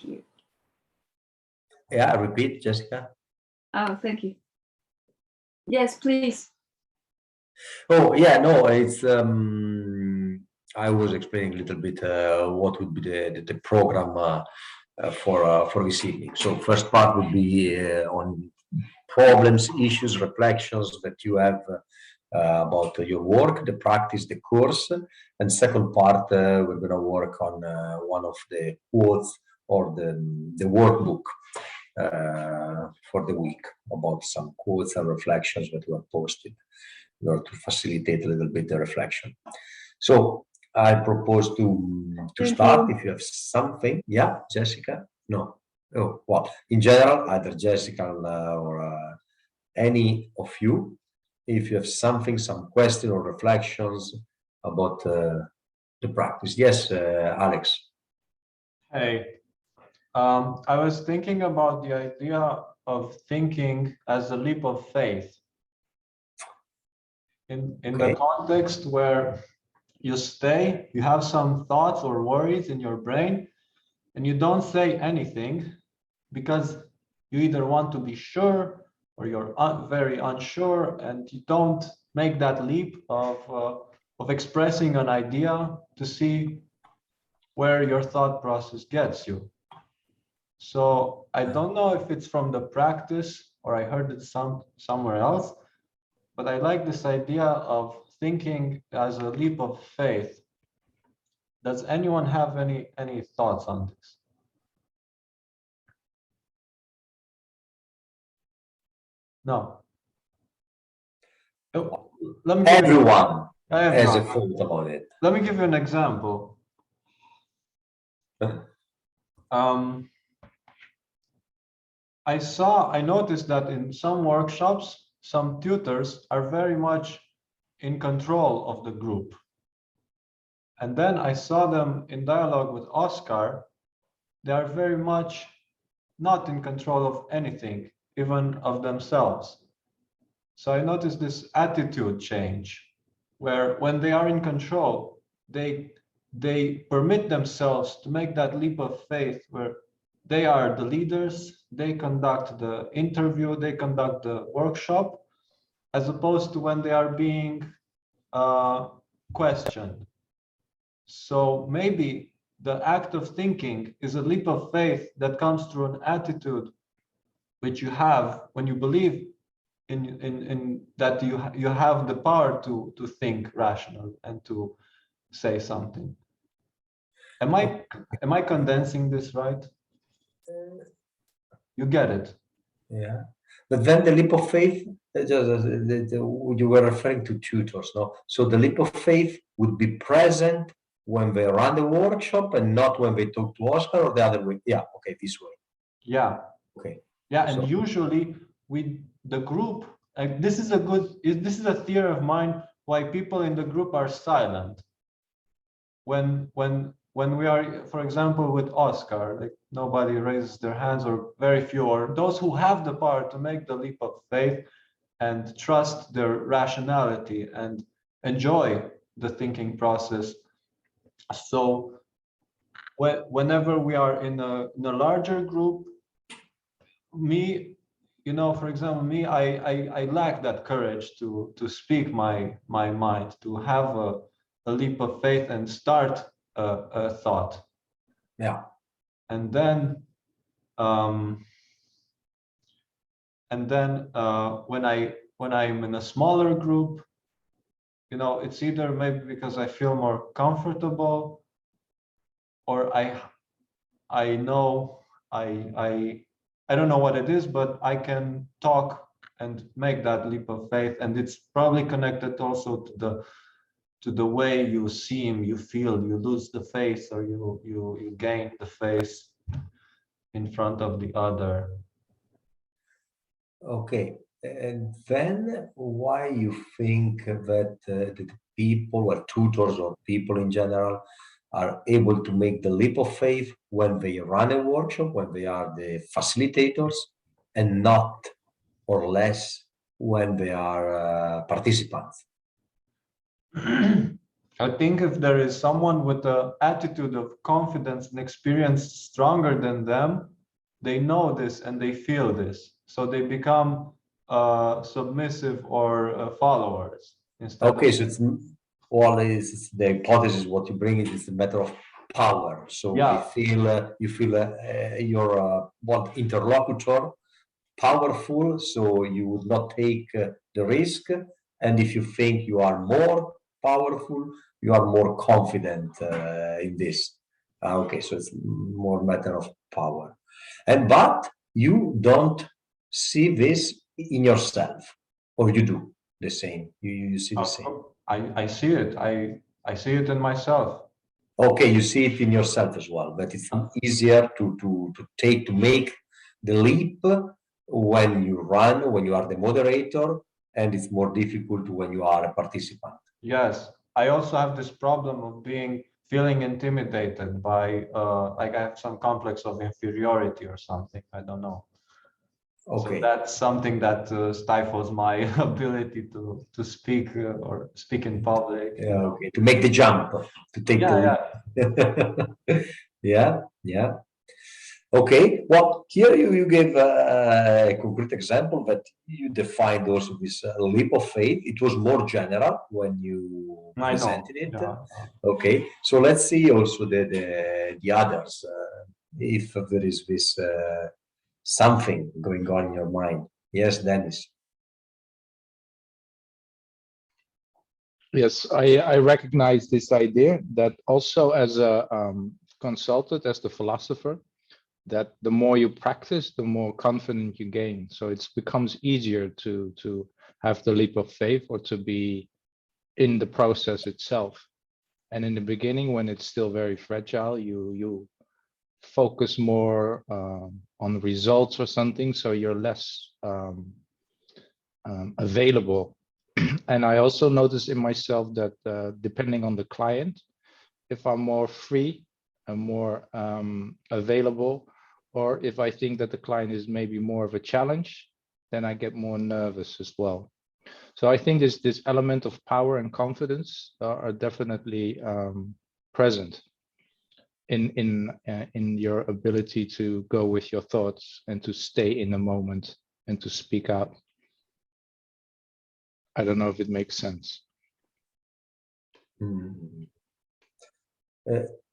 you. Yeah, repeat, Jessica. Oh, thank you. Yes, please. Oh, yeah, no, it's I was explaining a little bit what would be the program for this evening. So first part would be on problems, issues, reflections that you have about your work, the practice, the course, and second part we're going to work on one of the quotes or the workbook for the week about some quotes and reflections that were posted in order to facilitate a little bit the reflection. So I propose to Thank start. you. If you have something, yeah, Jessica. No, oh well. In general, either Jessica or any of you, if you have something, some question or reflections about the practice. Yes, Alex. Hey, I was thinking about the idea of thinking as a leap of faith in Okay. the context where you stay, you have some thoughts or worries in your brain, and you don't say anything because you either want to be sure or you're very unsure, and you don't make that leap of expressing an idea to see where your thought process gets you. So I don't know if it's from the practice or I heard it somewhere else, but I like this idea of thinking as a leap of faith. Does anyone have any thoughts on this? No. Oh, let me give you, Everyone I have has a not. thought about it. Let me give you an example. I noticed that in some workshops, some tutors are very much in control of the group. And then I saw them in dialogue with Oscar. They are very much not in control of anything, even of themselves. So I noticed this attitude change, where when they are in control, they permit themselves to make that leap of faith where they are the leaders, they conduct the interview, they conduct the workshop, as opposed to when they are being questioned. So maybe the act of thinking is a leap of faith that comes through an attitude which you have when you believe in that you have the power to think rational and to say something. Am I condensing this right? You get it? Yeah, but then the leap of faith, you were referring to tutors, no? So the leap of faith would be present when they run the workshop and not when they talk to Oscar, or the other way. Yeah, okay, this way. Yeah. Okay. Yeah, and So- usually the group, this is a theory of mine why people in the group are silent. When we are, for example, with Oscar, like nobody raises their hands or very few, or those who have the power to make the leap of faith and trust their rationality and enjoy the thinking process. So whenever we are in a larger group, me, for example, me, I lack that courage to speak my mind, to have a leap of faith and start a thought. Yeah. And then when I'm in a smaller group, it's either maybe because I feel more comfortable, or I know I don't know what it is, but I can talk and make that leap of faith, and it's probably connected also to the way you seem, you feel, you lose the face, or you gain the face in front of the other. Okay, and then why you think that the people or tutors or people in general are able to make the leap of faith when they run a workshop, when they are the facilitators, and not or less when they are participants? I think if there is someone with an attitude of confidence and experience stronger than them, they know this and they feel this. So they become submissive or followers instead Okay, of. so it's all is the hypothesis. What you bring is a matter of power. So Yeah. you feel your what interlocutor powerful, so you would not take the risk. And if you think you are more powerful, you are more confident in this. Okay, so it's more matter of power. And but you don't see this in yourself, or you do the same. You see the same. I see it. I see it in myself. Okay, you see it in yourself as well, but it's easier to make the leap when you run, when you are the moderator, and it's more difficult when you are a participant. Yes, I also have this problem of feeling intimidated by like I have some complex of inferiority or something. I don't know. So Okay. that's something that stifles my ability to speak or speak in public. Yeah, okay. To make the jump, to take the leap. Yeah, yeah. Okay, well, here you gave a concrete example that you defined also this leap of faith. It was more general when you I know. presented it. Yeah. Okay, so let's see also the others. If there is this something going on in your mind. Yes, Dennis. Yes, I recognize this idea that also as a consultant, as the philosopher, that the more you practice, the more confident you gain. So it becomes easier to have the leap of faith or to be in the process itself. And in the beginning, when it's still very fragile, you focus more on results or something, so you're less available. And I also noticed in myself that depending on the client, if I'm more free and more available, or if I think that the client is maybe more of a challenge, then I get more nervous as well. So I think this element of power and confidence are definitely present in your ability to go with your thoughts and to stay in the moment and to speak out. I don't know if it makes sense.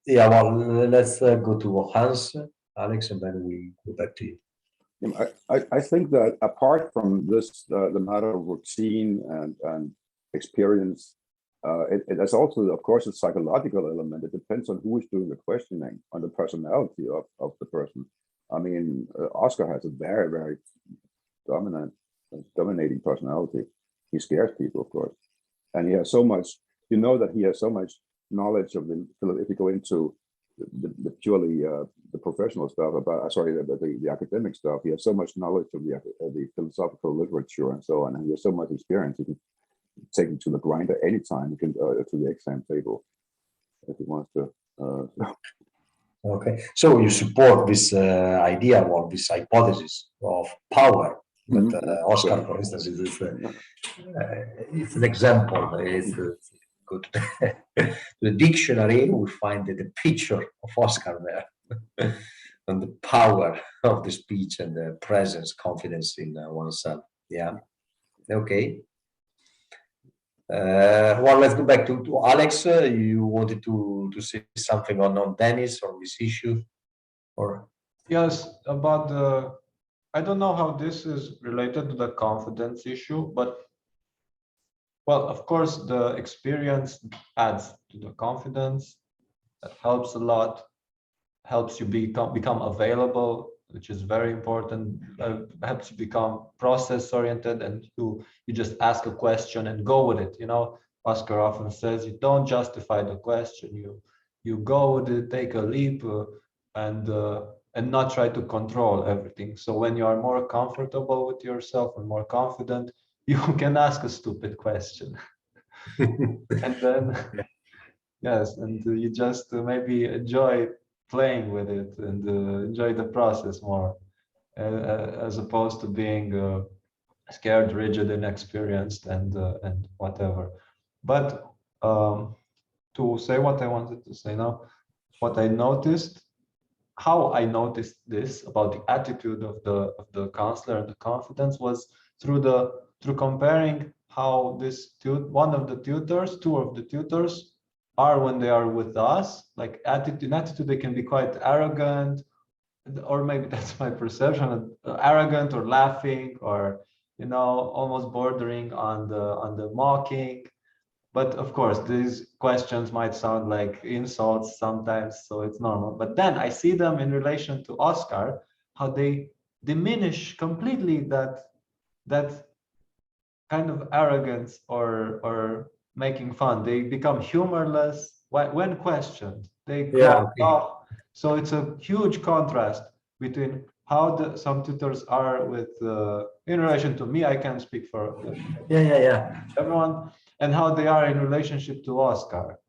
Yeah, well, let's go to Hans, Alex, and then we go back to you. I think that apart from this, the matter of routine and experience, it has also, of course, a psychological element. It depends on who is doing the questioning, on the personality of the person. I mean, Oscar has a very, very dominating personality. He scares people, of course, and he has so much. You know that he has so much knowledge of the. If you go into the purely the professional stuff about the academic stuff, he has so much knowledge of the philosophical literature and so on, and he has so much experience. He can take him to the grinder anytime. He can to the exam table if he wants to. Okay, so you support this idea or this hypothesis of power. But Oscar, for instance, it's an example. It's good. The dictionary, we find the picture of Oscar there, and the power of the speech and the presence, confidence in oneself. Yeah. Okay. Well, let's go back to Alex. You wanted to say something on Dennis on this issue, or? Yes, about the. I don't know how this is related to the confidence issue, but well, of course, the experience adds to the confidence. That helps a lot. Helps you become available, which is very important. Helps you become process oriented, and you just ask a question and go with it. You know, Oscar often says you don't justify the question. You go with it, take a leap, and not try to control everything. So when you are more comfortable with yourself and more confident, you can ask a stupid question. And then, yes, and you just maybe enjoy playing with it and enjoy the process more, as opposed to being scared, rigid, inexperienced, and whatever. But to say what I wanted to say now. What I noticed, how I noticed this about the attitude of the counselor and the confidence was through comparing how one of the tutors, two of the tutors are when they are with us. Like in attitude, they can be quite arrogant, or maybe that's my perception, arrogant or laughing, or almost bordering on the mocking. But of course, these questions might sound like insults sometimes, so it's normal. But then I see them in relation to Oscar, how they diminish completely that kind of arrogance or making fun. They become humorless when questioned. They Yeah, go off. So it's a huge contrast between how some tutors are with in relation to me. I can't speak for yeah. everyone, and how they are in relationship to Oscar.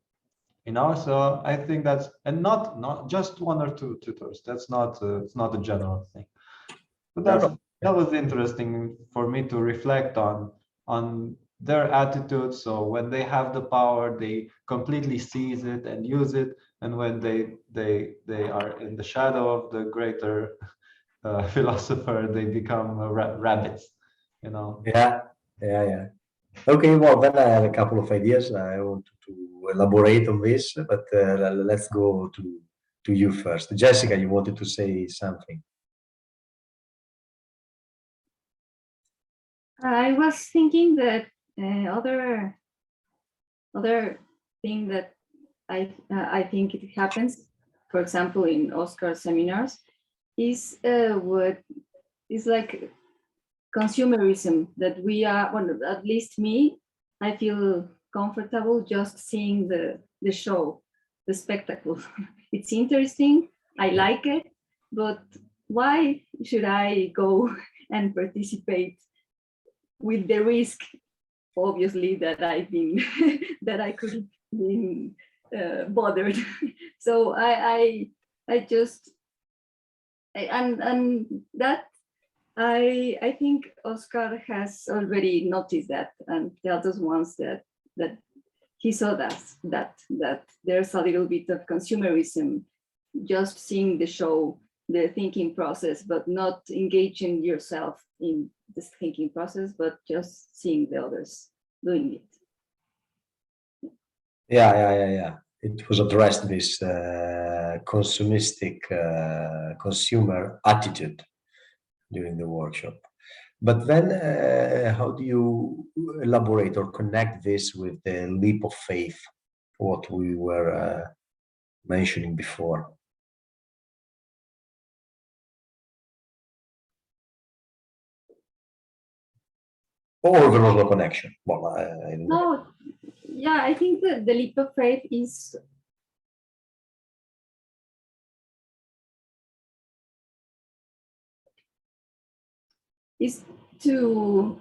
So I think that's, and not just one or two tutors. That's not it's not a general thing. But that was interesting for me to reflect on their attitude. So when they have the power, they completely seize it and use it, and when they are in the shadow of the greater philosopher, they become rabbits. Yeah. Okay, well, then I have a couple of ideas. I want to elaborate on this, but let's go to you first. Jessica, you wanted to say something. I was thinking that other thing that I think it happens, for example, in Oscar seminars, is what is like consumerism, that we are, well, at least me, I feel comfortable just seeing the show, the spectacle. It's interesting, I like it, but why should I go and participate with the risk, obviously, that I've been that I could have been bothered? So I just, and that I think Oscar has already noticed that and tells us once that he saw that there's a little bit of consumerism, just seeing the show, the thinking process, but not engaging yourself in this thinking process, but just seeing the others doing it. Yeah. It was addressed, this consumistic consumer attitude during the workshop. But then how do you elaborate or connect this with the leap of faith, what we were mentioning before? Or there was no connection? Well, I don't know. No, yeah, I think that the leap of faith is to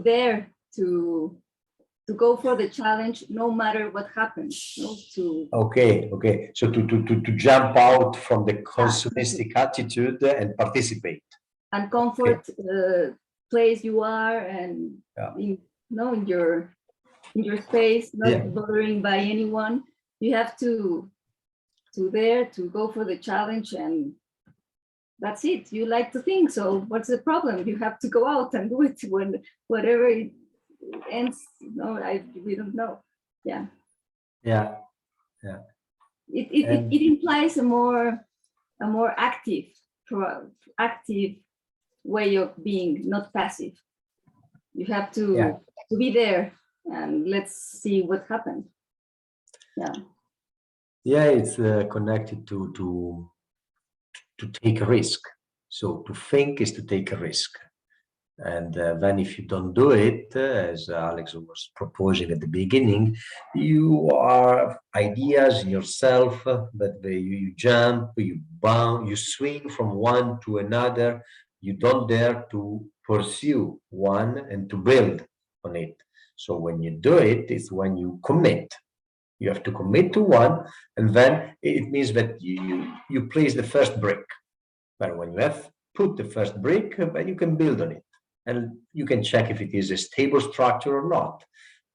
dare to go for the challenge no matter what happens. Okay. So to jump out from the consumistic attitude and participate. And comfort place you are, and in your space, not bothering by anyone. You have to dare to go for the challenge, and that's it. You like to think, so what's the problem? You have to go out and do it when whatever it ends. We don't know. Yeah. It implies a more active way of being, not passive. You have to be there, and let's see what happens. It's connected to take a risk. So to think is to take a risk, and then if you don't do it, as Alex was proposing at the beginning, you are ideas in yourself, but you jump, you bound, you swing from one to another. You don't dare to pursue one and to build on it. So when you do it, it's when you commit. You have to commit to one, and then it means that you place the first brick. But when you have put the first brick, then you can build on it, and you can check if it is a stable structure or not.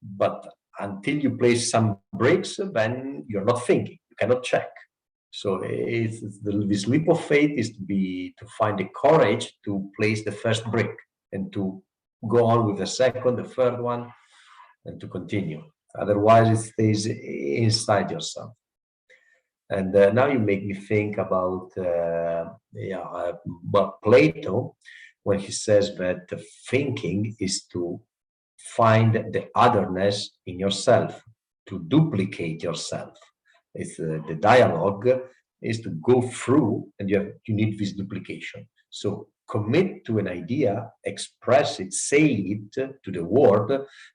But until you place some bricks, then you're not thinking. You cannot check. So this leap of faith is to find the courage to place the first brick and to go on with the second, the third one, and to continue. Otherwise, it stays inside yourself. And now you make me think about but Plato, when he says that the thinking is to find the otherness in yourself, to duplicate yourself. It's the dialogue is to go through, and you need this duplication. So commit to an idea, express it, say it to the world,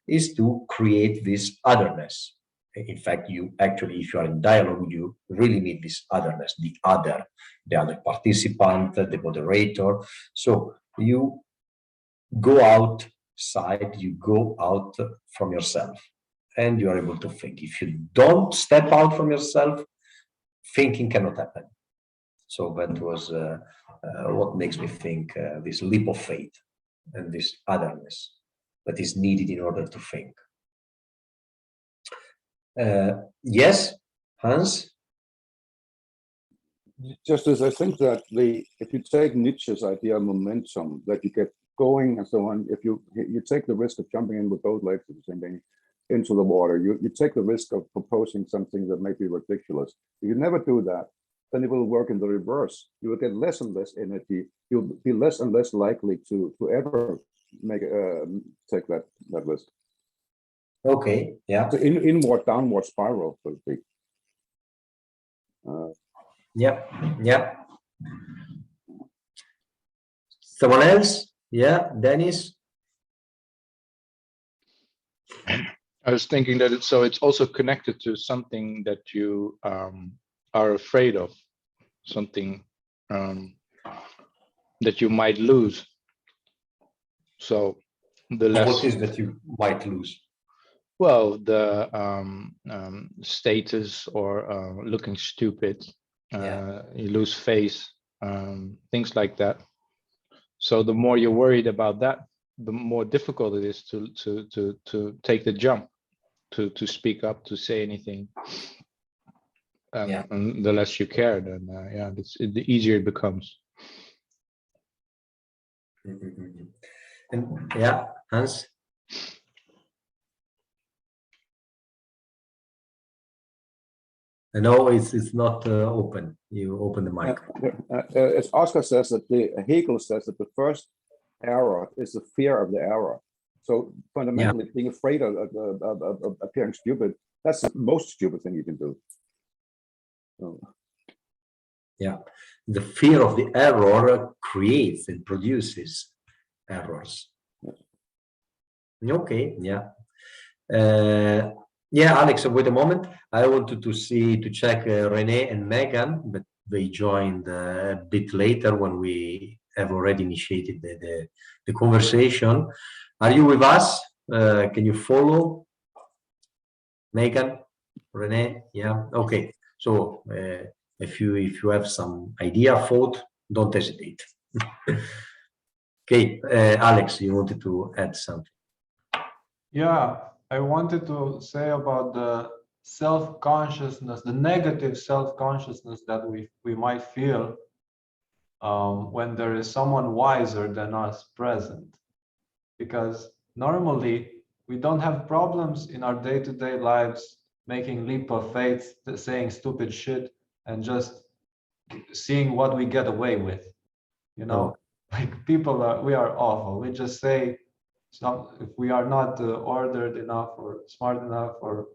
is to create this otherness. In fact, you actually, if you are in dialogue, you really need this otherness, the other participant, the moderator. So you go outside, you go out from yourself, and you are able to think. If you don't step out from yourself, thinking cannot happen. So that was what makes me think this leap of faith and this otherness that is needed in order to think. Yes, Hans? Just as I think that if you take Nietzsche's idea of momentum, that you get going and so on, if you take the risk of jumping in with both legs at the same thing into the water, you take the risk of proposing something that may be ridiculous. If you never do that, then it will work in the reverse. You will get less and less energy. You'll be less and less likely to ever take that risk. Okay, yeah. So inward, downward spiral, so to speak. Yeah. Someone else? Yeah, Dennis? I was thinking that it's also connected to something that you are afraid of, something that you might lose. So the less. What is that you might lose? Well, the status or looking stupid, you lose face, things like that. So the more you're worried about that, the more difficult it is to take the jump, to speak up, to say anything. And the less you care, then the easier it becomes. And Hans? No, it's not open. You open the mic. As Oscar says, Hegel says that the first error is the fear of the error. So fundamentally, being afraid of appearing stupid, that's the most stupid thing you can do. So. Yeah, the fear of the error creates and produces errors. Okay, Alex, wait a moment. I wanted to check Rene and Megan, but they joined a bit later when we have already initiated the conversation. Are you with us? Can you follow? Megan, Rene? Yeah, okay. So if you have some idea, thought, don't hesitate. Okay, Alex, you wanted to add something. Yeah, I wanted to say about the self-consciousness, the negative self-consciousness that we might feel when there is someone wiser than us present. Because normally we don't have problems in our day-to-day lives making leap of faith, saying stupid shit, and just seeing what we get away with. You know, like we are awful. We just say, if we are not ordered enough or smart enough or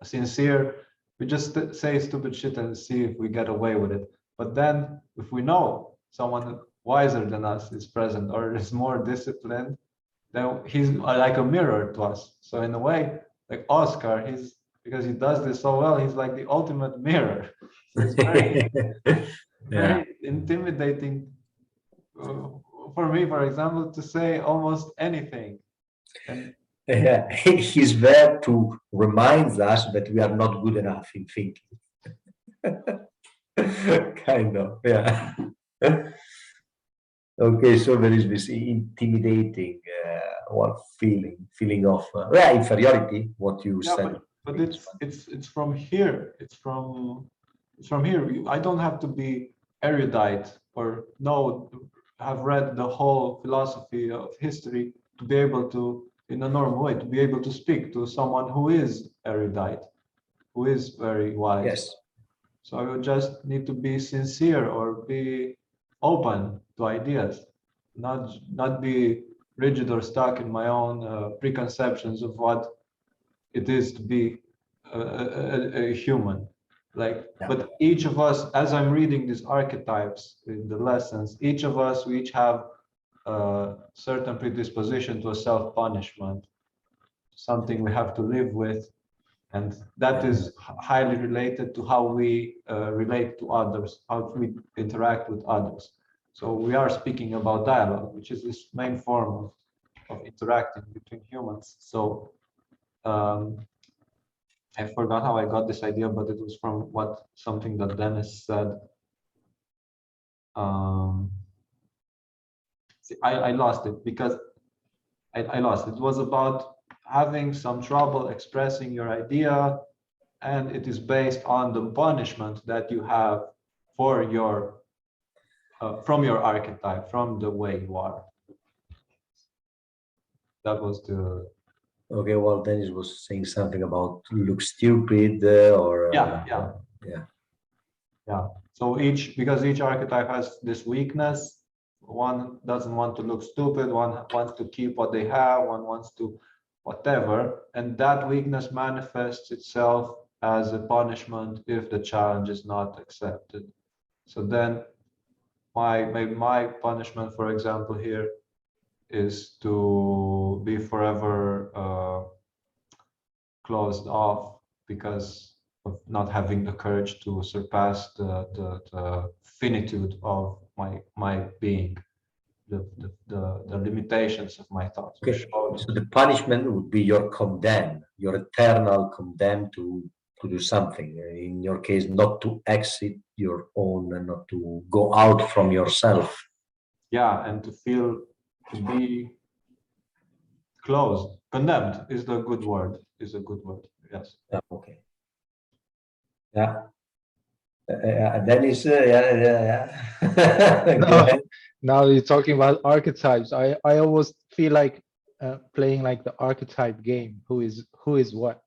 sincere, we just say stupid shit and see if we get away with it. But then if we know someone wiser than us is present or is more disciplined, then he's like a mirror to us. So in a way, like Oscar, because he does this so well, he's like the ultimate mirror. So it's very, very intimidating for me, for example, to say almost anything. And he's there to remind us that we are not good enough in thinking. Kind of, Okay, so there is this intimidating feeling of yeah, inferiority, what you Yeah, said. but it's from here. It's from here. I don't have to be erudite or know, have read the whole philosophy of history to be able to, in a normal way, to be able to speak to someone who is erudite, who is very wise. Yes. So I would just need to be sincere or be open to ideas, not be rigid or stuck in my own preconceptions of what it is to be a human. Like, Yeah. but each of us, as I'm reading these archetypes in the lessons, each of us, we each have a certain predisposition to a self-punishment, something we have to live with. And that is highly related to how we relate to others, how we interact with others. So we are speaking about dialogue, which is this main form of interacting between humans. So I forgot how I got this idea, but it was from something that Dennis said. I lost it because I lost it. It was about having some trouble expressing your idea, and it is based on the punishment that you have for your from your archetype, from the way you are. That was the Okay, well, Dennis was saying something about look stupid or yeah. So because each archetype has this weakness. One doesn't want to look stupid. One wants to keep what they have. One wants to whatever, and that weakness manifests itself as a punishment if the challenge is not accepted. So then my punishment, for example, here is to be forever closed off because of not having the courage to surpass the finitude of my being, the limitations of my thoughts. okay. So the punishment would be your eternal condemned to do something. In your case, not to exit your own and not to go out from yourself. Yeah, and to be closed. Condemned is the good word. Is a good word. Yes. Yeah, okay. Yeah. Dennis, yeah. Go No, ahead. now you're talking about archetypes. I almost feel like playing like the archetype game. Who is what?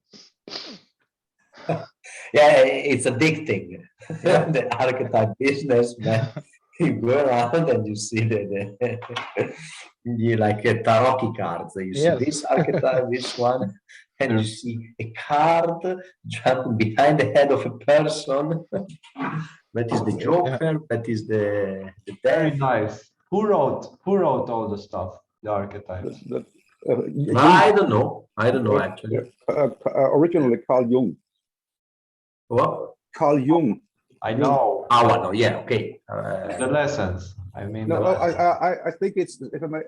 Yeah, it's addicting. Yeah. The archetype business, man. You go around and you see you like tarot cards. You see Yes. this archetype, this one, and you see a card jump behind the head of a person. That is the Joker. That is the Very death. nice. Who wrote all the stuff? The archetypes. I don't know. I don't know actually. Originally Carl Jung. What? Carl Jung. I know. Oh, no. Yeah. Okay. The lessons. I mean, No, the no, lessons. I think it's, if I may,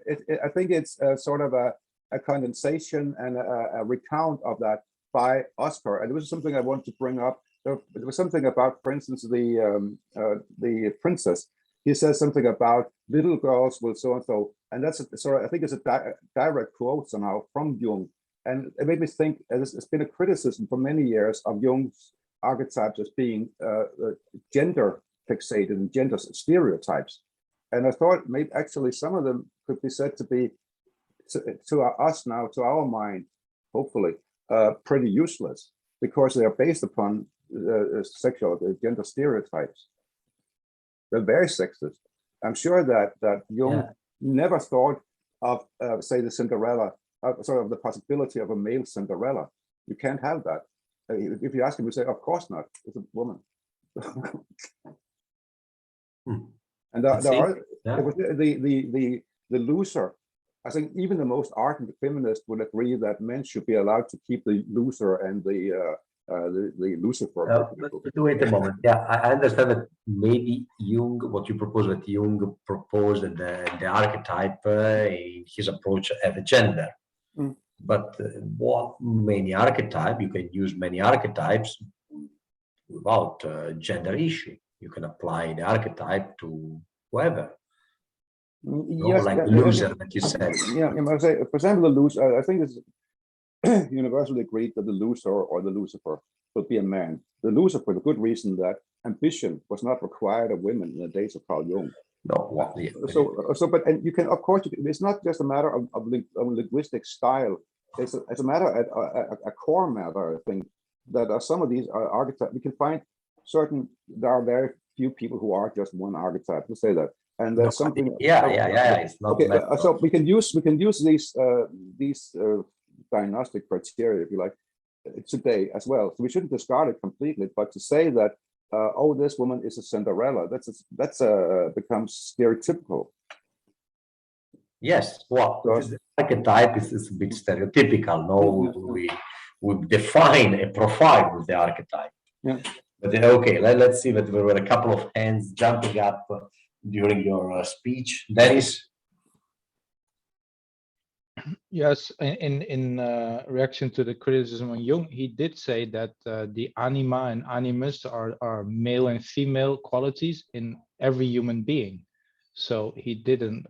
I think it's sort of a condensation and a recount of that by Oscar. And it was something I wanted to bring up. There was something about, for instance, the princess. He says something about little girls will so and so, and that's I think it's a direct quote somehow from Jung. And it made me think. It's been a criticism for many years of Jung's archetypes as being gender fixated and gender stereotypes. And I thought maybe actually some of them could be said to be, to us now, to our mind, hopefully, pretty useless because they are based upon sexual gender stereotypes. They're very sexist. I'm sure that Jung never thought of, say, the Cinderella, sort of the possibility of a male Cinderella. You can't have that. If you ask him, he say, "Of course not. It's a woman." And there are the loser. I think even the most ardent feminist would agree that men should be allowed to keep the loser and the Lucifer. But wait a moment. Yeah, I understand that maybe Jung, what you propose, that Jung proposed the archetype in his approach of a gender. Mm. But you can use many archetypes without gender issue. You can apply the archetype to whoever. Yes, like yeah, the loser that you said. yeah, I must say, for example, the loser, I think it's universally agreed that the loser or the Lucifer will be a man. The loser for the good reason that ambition was not required of women in the days of Carl Jung. No, well, yeah. But and you can, of course, it's not just a matter of linguistic style. It's a matter, a core matter, I think, that some of these archetypes, we can find certain, there are very few people who are just one archetype, to say that. And there's something. Yeah. It's not. Okay, so we can use these diagnostic criteria, if you like, today as well. So we shouldn't discard it completely, but to say that, oh, this woman is a Cinderella, that's becomes stereotypical. Yes, well, So- the archetype is a bit stereotypical. No, we define a profile with the archetype. Yeah. But okay, let's see. But there were a couple of hands jumping up during your speech. Dennis. Yes, in reaction to the criticism on Jung, he did say that the anima and animus are male and female qualities in every human being. So he didn't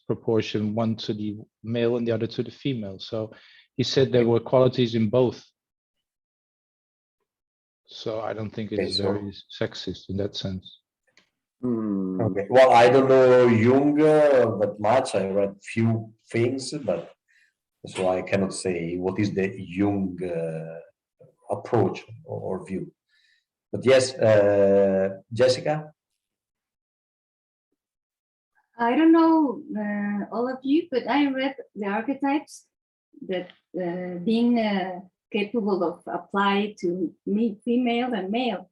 proportion one to the male and the other to the female. So he said there were qualities in both. So I don't think it's very sexist in that sense. Okay. Well, I don't know Jung that much. I read few things, but so I cannot say what is the Jung approach or view. But yes, Jessica. I don't know all of you, but I read the archetypes that being capable of apply to me, female and male.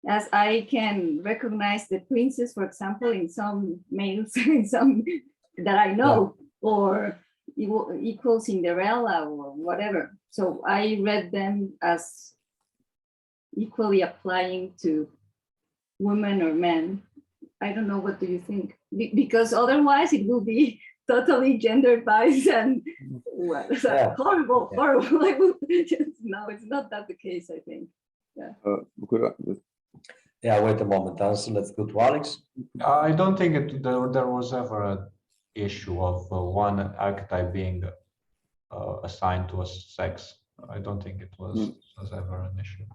As I can recognize the princess, for example, in some males, in some that I know, or equal Cinderella or whatever. So I read them as equally applying to women or men. I don't know, what do you think? Because otherwise it will be totally gender biased and well, horrible. No, it's not that the case, I think. Yeah. Yeah, wait a moment, Ansel. Let's go to Alex. I don't think there was ever an issue of one archetype being assigned to a sex. I don't think it was ever an issue.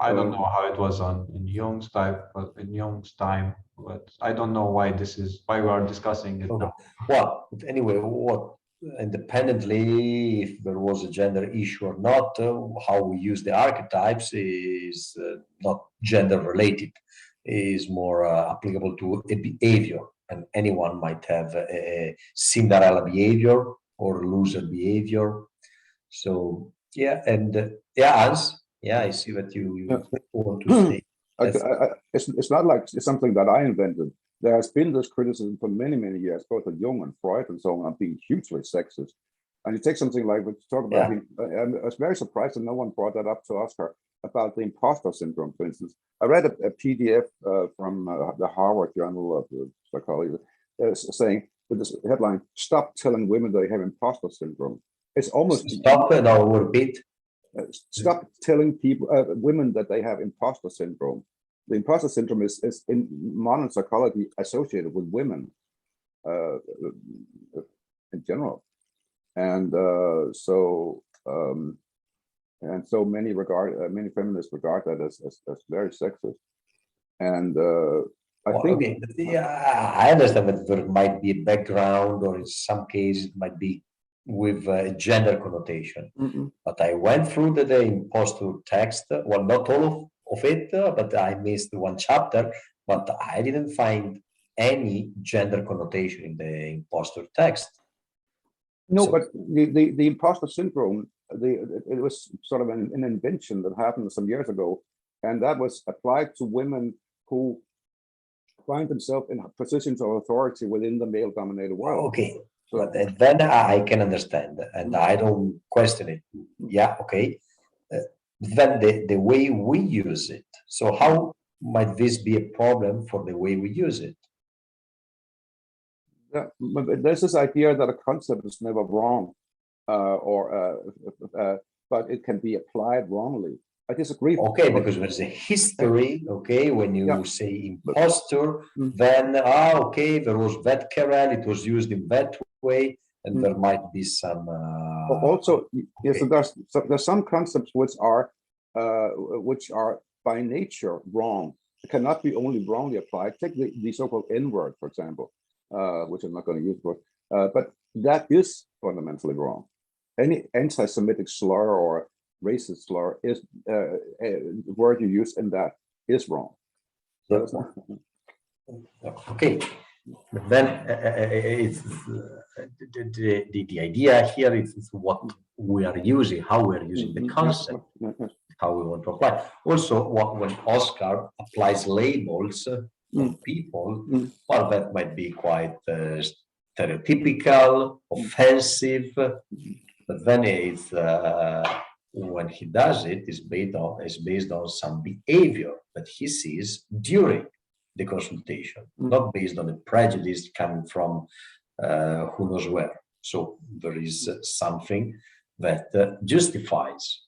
I don't know how it was in Jung's time, but I don't know why we are discussing it now. Well, anyway, what independently, if there was a gender issue or not, how we use the archetypes is not gender related, is more applicable to a behavior, and anyone might have a Cinderella behavior or loser behavior. So yeah, and Hans, yeah, I see what you want to say. It's not like it's something that I invented. There has been this criticism for many, many years, both of Jung and Freud and so on, being hugely sexist. And you take something like, we talk about, I was very surprised that no one brought that up to Oscar, about the imposter syndrome, for instance. I read a PDF from the Harvard Journal of Psychology saying, with this headline, "Stop telling women they have imposter syndrome." It's almost— Stop it, I'll repeat. Stop telling people, women, that they have imposter syndrome. The imposter syndrome is in modern psychology associated with women in general, and so many many feminists regard that as very sexist, and I think. Okay, yeah, I understand that there might be a background, or in some cases it might be with gender connotation. But I went through the imposter text. Well, not all of it, but I missed one chapter. But I didn't find any gender connotation in the imposter text. No, so, but the imposter syndrome, it was sort of an invention that happened some years ago, and that was applied to women who find themselves in positions of authority within the male-dominated world. Okay. But then I can understand, and I don't question it. Yeah, okay. Then the way we use it. So how might this be a problem for the way we use it? Yeah, but there's this idea that a concept is never wrong, but it can be applied wrongly. I disagree. Okay, because there's a history, okay, when you Yeah. say impostor, then, okay, there was that Carel, it was used in that way, and there might be some, Also, yes, okay. there's some concepts which are by nature wrong. It cannot be only wrongly applied. Take the so-called N-word, for example, which I'm not going to use, but that is fundamentally wrong. Any anti-Semitic slur or racist slur is the word you use in that is wrong. So it's not, Okay, but then it's the idea here is what we are using, how we are using the concept, how we want to apply. Also, when Oscar applies labels on people, well, that might be quite stereotypical, offensive, but then it's when he does it, is based on some behavior that he sees during the consultation, not based on a prejudice coming from who knows where. So there is something that justifies.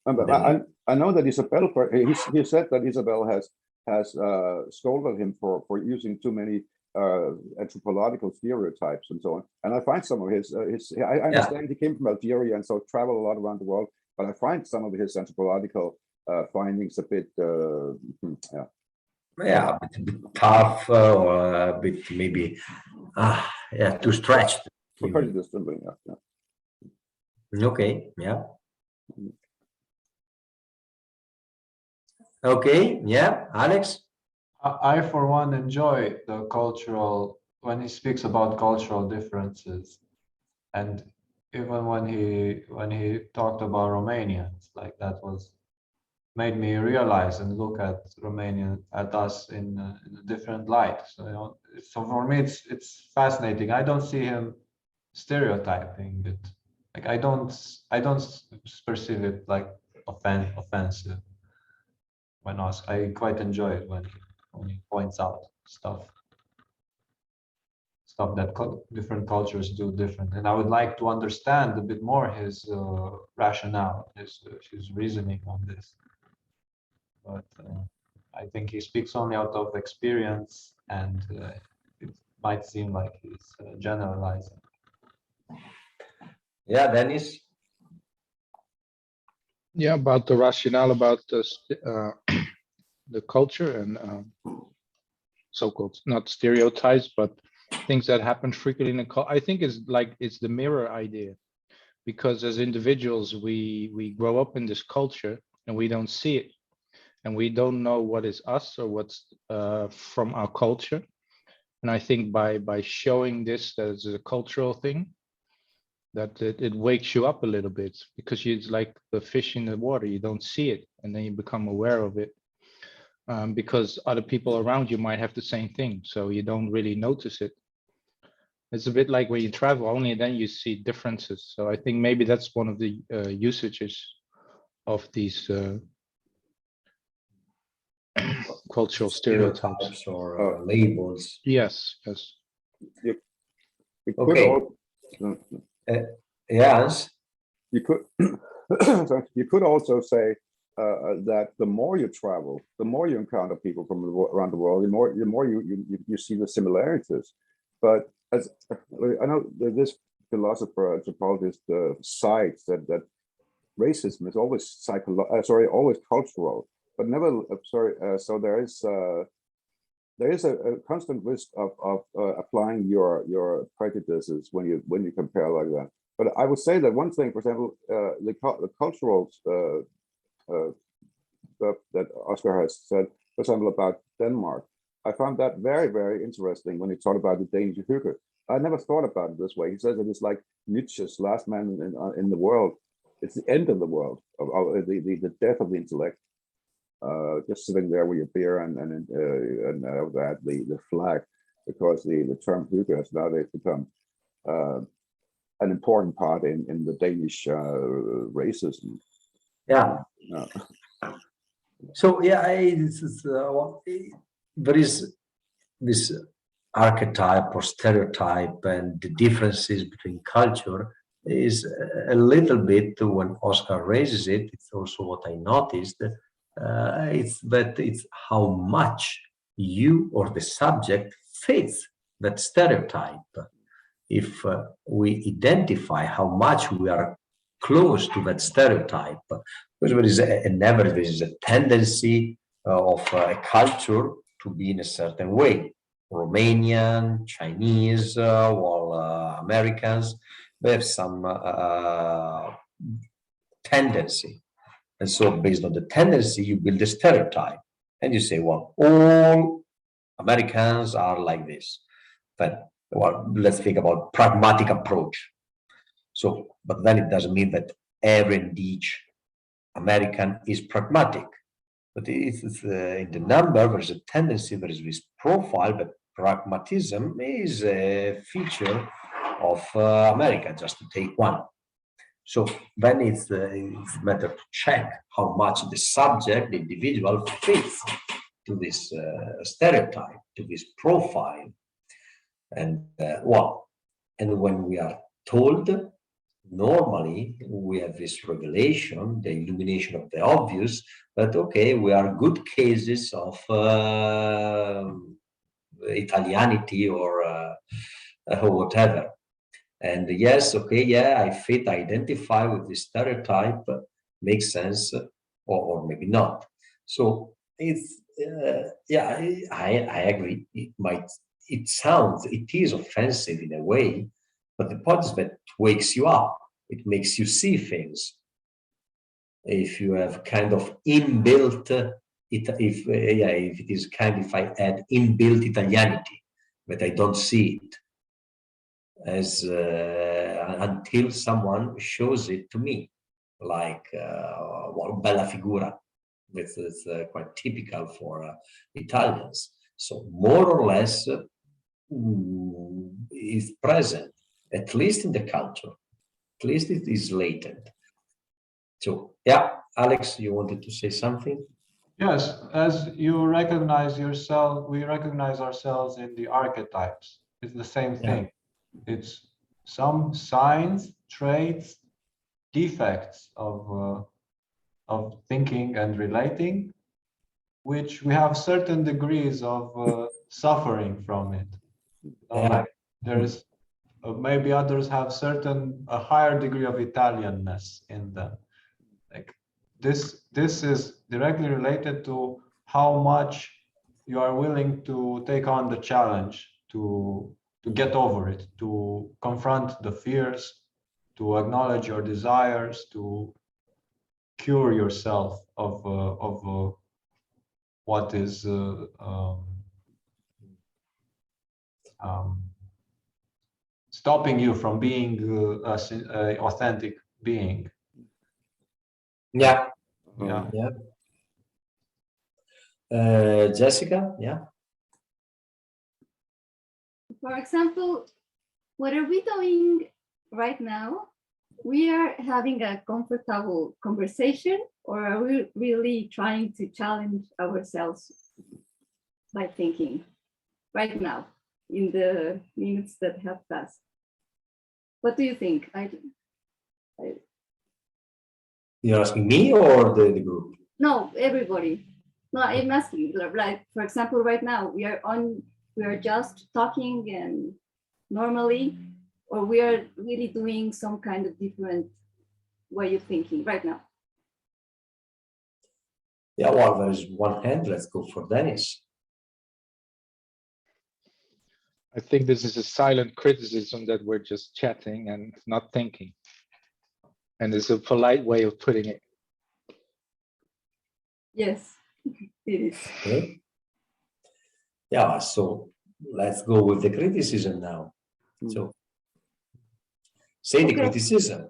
I know that Isabel, he said that Isabel has scolded him for using too many anthropological stereotypes and so on. And I find some of his I understand he came from Algeria and so traveled a lot around the world, but I find some of his anthropological findings a bit a bit tough or a bit maybe too stretched. prejudiced. Okay, yeah. Okay, yeah, Alex. I for one enjoy the cultural, when he speaks about cultural differences, and even when he talked about Romanians, like that was made me realize and look at Romania, at us in a different light. So so for me it's fascinating. I don't see him stereotyping it. Like I don't perceive it like offensive. When I quite enjoy it when he points out stuff that different cultures do different, and I would like to understand a bit more his rationale, his reasoning on this. But I think he speaks only out of experience, and it might seem like he's generalizing. Yeah, Dennis. Yeah, about the rationale about the culture and so-called not stereotypes, but things that happen frequently in a culture. I think it's the mirror idea, because as individuals we grow up in this culture and we don't see it, and we don't know what is us or what's from our culture. And I think by showing this as a cultural thing, that it wakes you up a little bit, because it's like the fish in the water, you don't see it and then you become aware of it, because other people around you might have the same thing, so you don't really notice it. It's a bit like when you travel, only then you see differences. So I think maybe that's one of the usages of these cultural stereotypes or labels. Yes. Okay. Yes. You could sorry, you could also say that the more you travel, the more you encounter people from around the world, the more you see the similarities. But as I know, this philosopher, anthropologist cites that racism is always always cultural, but never so there is a constant risk of applying your prejudices when you compare like that. But I would say that one thing, for example, the cultural stuff that Oscar has said, for example, about Denmark, I found that very, very interesting when he talked about the Danish hygge. I never thought about it this way. He says that it's like Nietzsche's Last Man in the World. It's the end of the world, of the death of the intellect. Just sitting there with your beer and that the flag, because the term hygge has nowadays become an important part in the Danish racism. Yeah. So yeah, there is this archetype or stereotype and the differences between culture is a little bit when Oscar raises it. It's also what I noticed. It's how much you or the subject fits that stereotype. If we identify how much we are close to that stereotype, because there is there is a tendency of a culture to be in a certain way. Romanian, Chinese, Americans, they have some tendency. And so based on the tendency, you build a stereotype. And you say, well, all Americans are like this. But well, let's think about pragmatic approach. So, but then it doesn't mean that every and each American is pragmatic. But it's in the number, there's a tendency, there is this profile, but pragmatism is a feature of America, just to take one. So then it's a matter to check how much the subject, the individual, fits to this stereotype, to this profile. And and when we are told, normally we have this revelation, the illumination of the obvious, that okay, we are good cases of Italianity or whatever. And yes, okay, yeah, I fit, I identify with this stereotype, makes sense, or maybe not. So it's yeah, I agree. It is offensive in a way, but the point is that it wakes you up. It makes you see things. If you have kind of inbuilt, if it is if I add inbuilt Italianity, but I don't see it as until someone shows it to me, like bella figura, which is quite typical for Italians. So more or less is present, at least in the culture, at least it is latent. So yeah, Alex, you wanted to say something? Yes, as you recognize yourself, we recognize ourselves in the archetypes. It's the same thing. It's some signs, traits, defects of thinking and relating, which we have certain degrees of suffering from it. Like there is maybe others have a higher degree of Italianness in them. Like this is directly related to how much you are willing to take on the challenge to get over it, to confront the fears, to acknowledge your desires, to cure yourself of what is stopping you from being an authentic being. Yeah. Yeah. Jessica, yeah. For example, what are we doing right now? We are having a comfortable conversation, or are we really trying to challenge ourselves by thinking right now in the minutes that have passed? What do you think? You're asking me or the group? No, everybody. No, I'm asking, like, for example, right now we are just talking and normally, or we are really doing some kind of different way of thinking right now. Yeah, well, there's one hand. Let's go for Dennis. I think this is a silent criticism that we're just chatting and not thinking. And it's a polite way of putting it. Yes, it is. Okay. Yeah, so let's go with the criticism now. So say the criticism.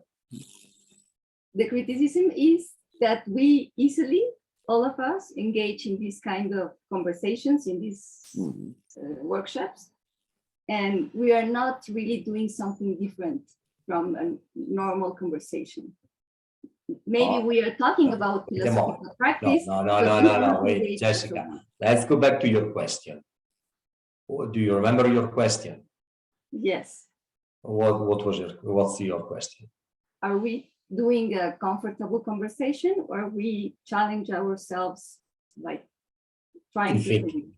The criticism is that we easily, all of us, engage in this kind of conversations, in these workshops, and we are not really doing something different from a normal conversation. Maybe we are talking about philosophical practice. No, wait, Jessica, let's go back to your question. Do you remember your question? Yes. What's your question? Are we doing a comfortable conversation, or we challenge ourselves, like trying In to thinking. think?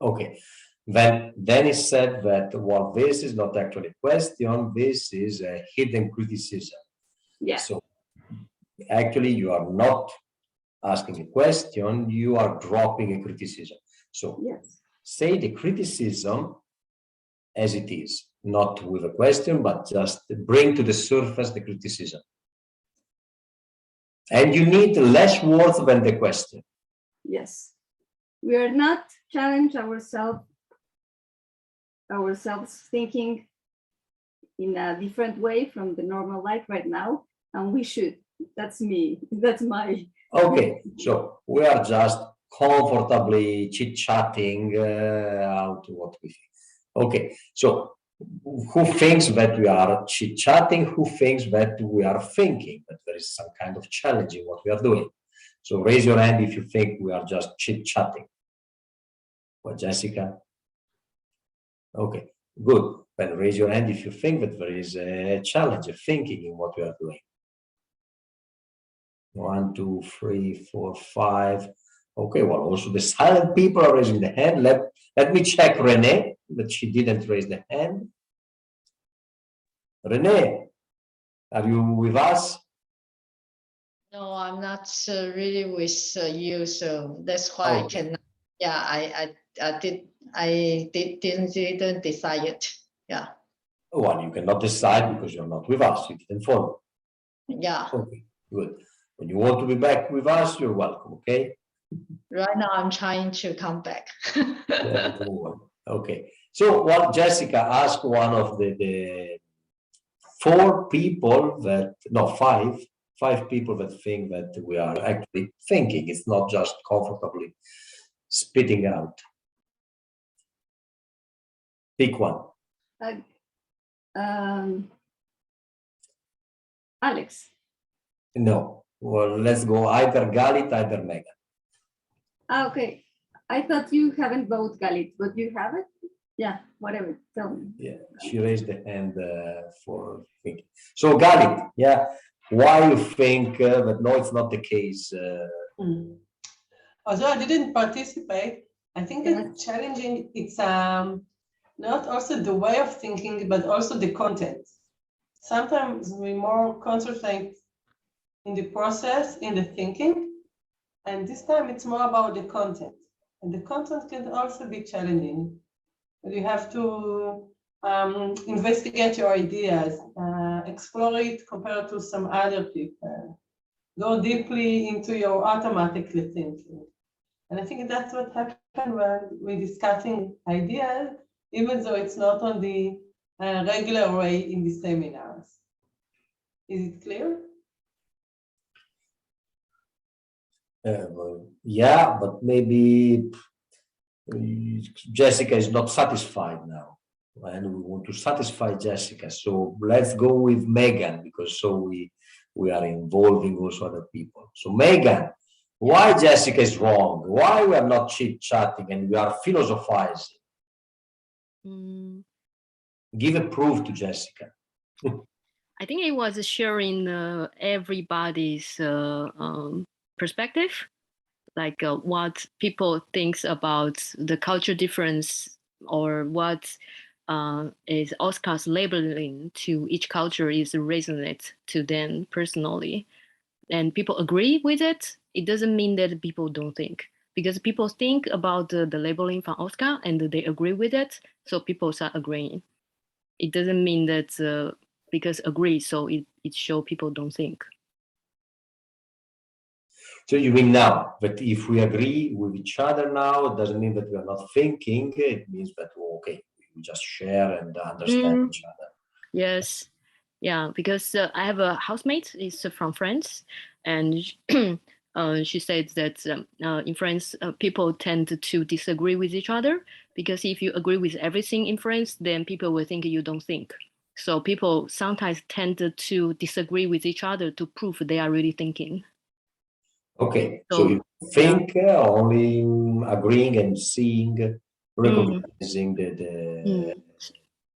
Okay. Then he said that, well, this is not actually a question, this is a hidden criticism. Yeah. So actually, you are not asking a question, you are dropping a criticism. So Yes. say the criticism as it is, not with a question, but just bring to the surface the criticism. And you need less words than the question. Yes. We are not challenge ourselves thinking in a different way from the normal life right now, and we should. That's me. That's my. Okay, so we are just comfortably chit-chatting out what we think. Okay, so who thinks that we are chit-chatting? Who thinks that we are thinking that there is some kind of challenge in what we are doing? So raise your hand if you think we are just chit-chatting. Well, Jessica? Okay, good. Then raise your hand if you think that there is a challenge, a thinking in what we are doing. 1, 2, 3, 4, 5. Okay, well, also the silent people are raising the hand. Let me check Renee, that she didn't raise the hand. Renee, are you with us? No, I'm not really with you, so that's why I Okay. cannot. Yeah, I didn't decide yet. Yeah, Well, you cannot decide because you're not with us. You didn't follow. yeah. Okay, good. When you want to be back with us, you're welcome, okay? Right now, I'm trying to come back. Yeah, don't worry. Okay. So what Jessica asked one of the 4 people that, no, 5 people that think that we are actually thinking. It's not just comfortably spitting out. Pick one. Alex. No. Well, let's go either Galit, either Megan. Okay. I thought you haven't voted Galit, but you have it? Yeah, whatever. Tell me. Yeah, she raised the hand for thinking. So Galit, yeah, why you think that no, it's not the case? Although I didn't participate, I think that challenging, it's not also the way of thinking, but also the content. Sometimes we more concentrate in the process, in the thinking, and this time it's more about the content. And the content can also be challenging. You have to investigate your ideas, explore it compared to some other people, go deeply into your automatically thinking. And I think that's what happened when we're discussing ideas, even though it's not on the regular way in the seminars. Is it clear? Yeah, but maybe Jessica is not satisfied now, and we want to satisfy Jessica. So let's go with Megan, because so we are involving also other people. So Megan, why Jessica is wrong? Why we are not chit-chatting and we are philosophizing? Give a proof to Jessica. I think it was sharing everybody's perspective, like what people thinks about the culture difference, or what is Oscar's labeling to each culture is resonate to them personally, and people agree with it. It doesn't mean that people don't think, because people think about the labeling from Oscar and they agree with it, so people start agreeing. It doesn't mean that because agree, so it shows people don't think. So you mean now that if we agree with each other now, it doesn't mean that we are not thinking. It means that, okay, we just share and understand each other. Yes. Yeah, because I have a housemate, is from France, and she said that in France, people tend to disagree with each other, because if you agree with everything in France, then people will think you don't think. So people sometimes tend to disagree with each other to prove they are really thinking. Okay, so you think only agreeing and seeing, recognizing the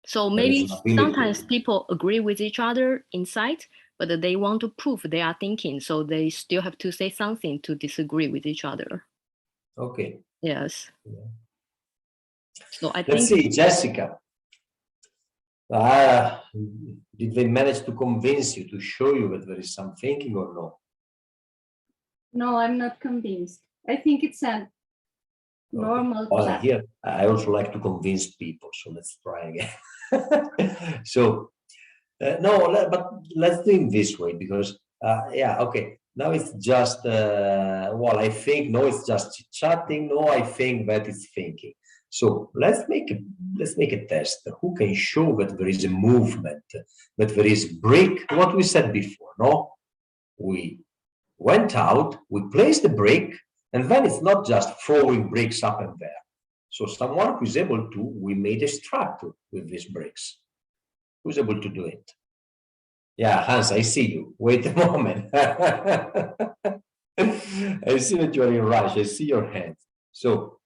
So The maybe reasonability. sometimes people agree with each other inside, but they want to prove they are thinking, so they still have to say something to disagree with each other. Okay. Yes. Yeah. So I Let's think see, Jessica. Did they manage to convince you, to show you that there is some thinking or no? No, I'm not convinced. I think it's a normal Well, chat. here I also like to convince people, so let's try again. So no, but let's do it this way because yeah, okay. Now it's just well, I think no, it's just chatting. No, I think that it's thinking. So let's make a test. Who can show that there is a movement, that there is brick? What we said before, no? We went out, we placed the brick, and then it's not just throwing bricks up and there. So someone who's able to, we made a structure with these bricks. Who's able to do it? Yeah, Hans, I see you. Wait a moment. I see that you're in a rush. I see your hands. So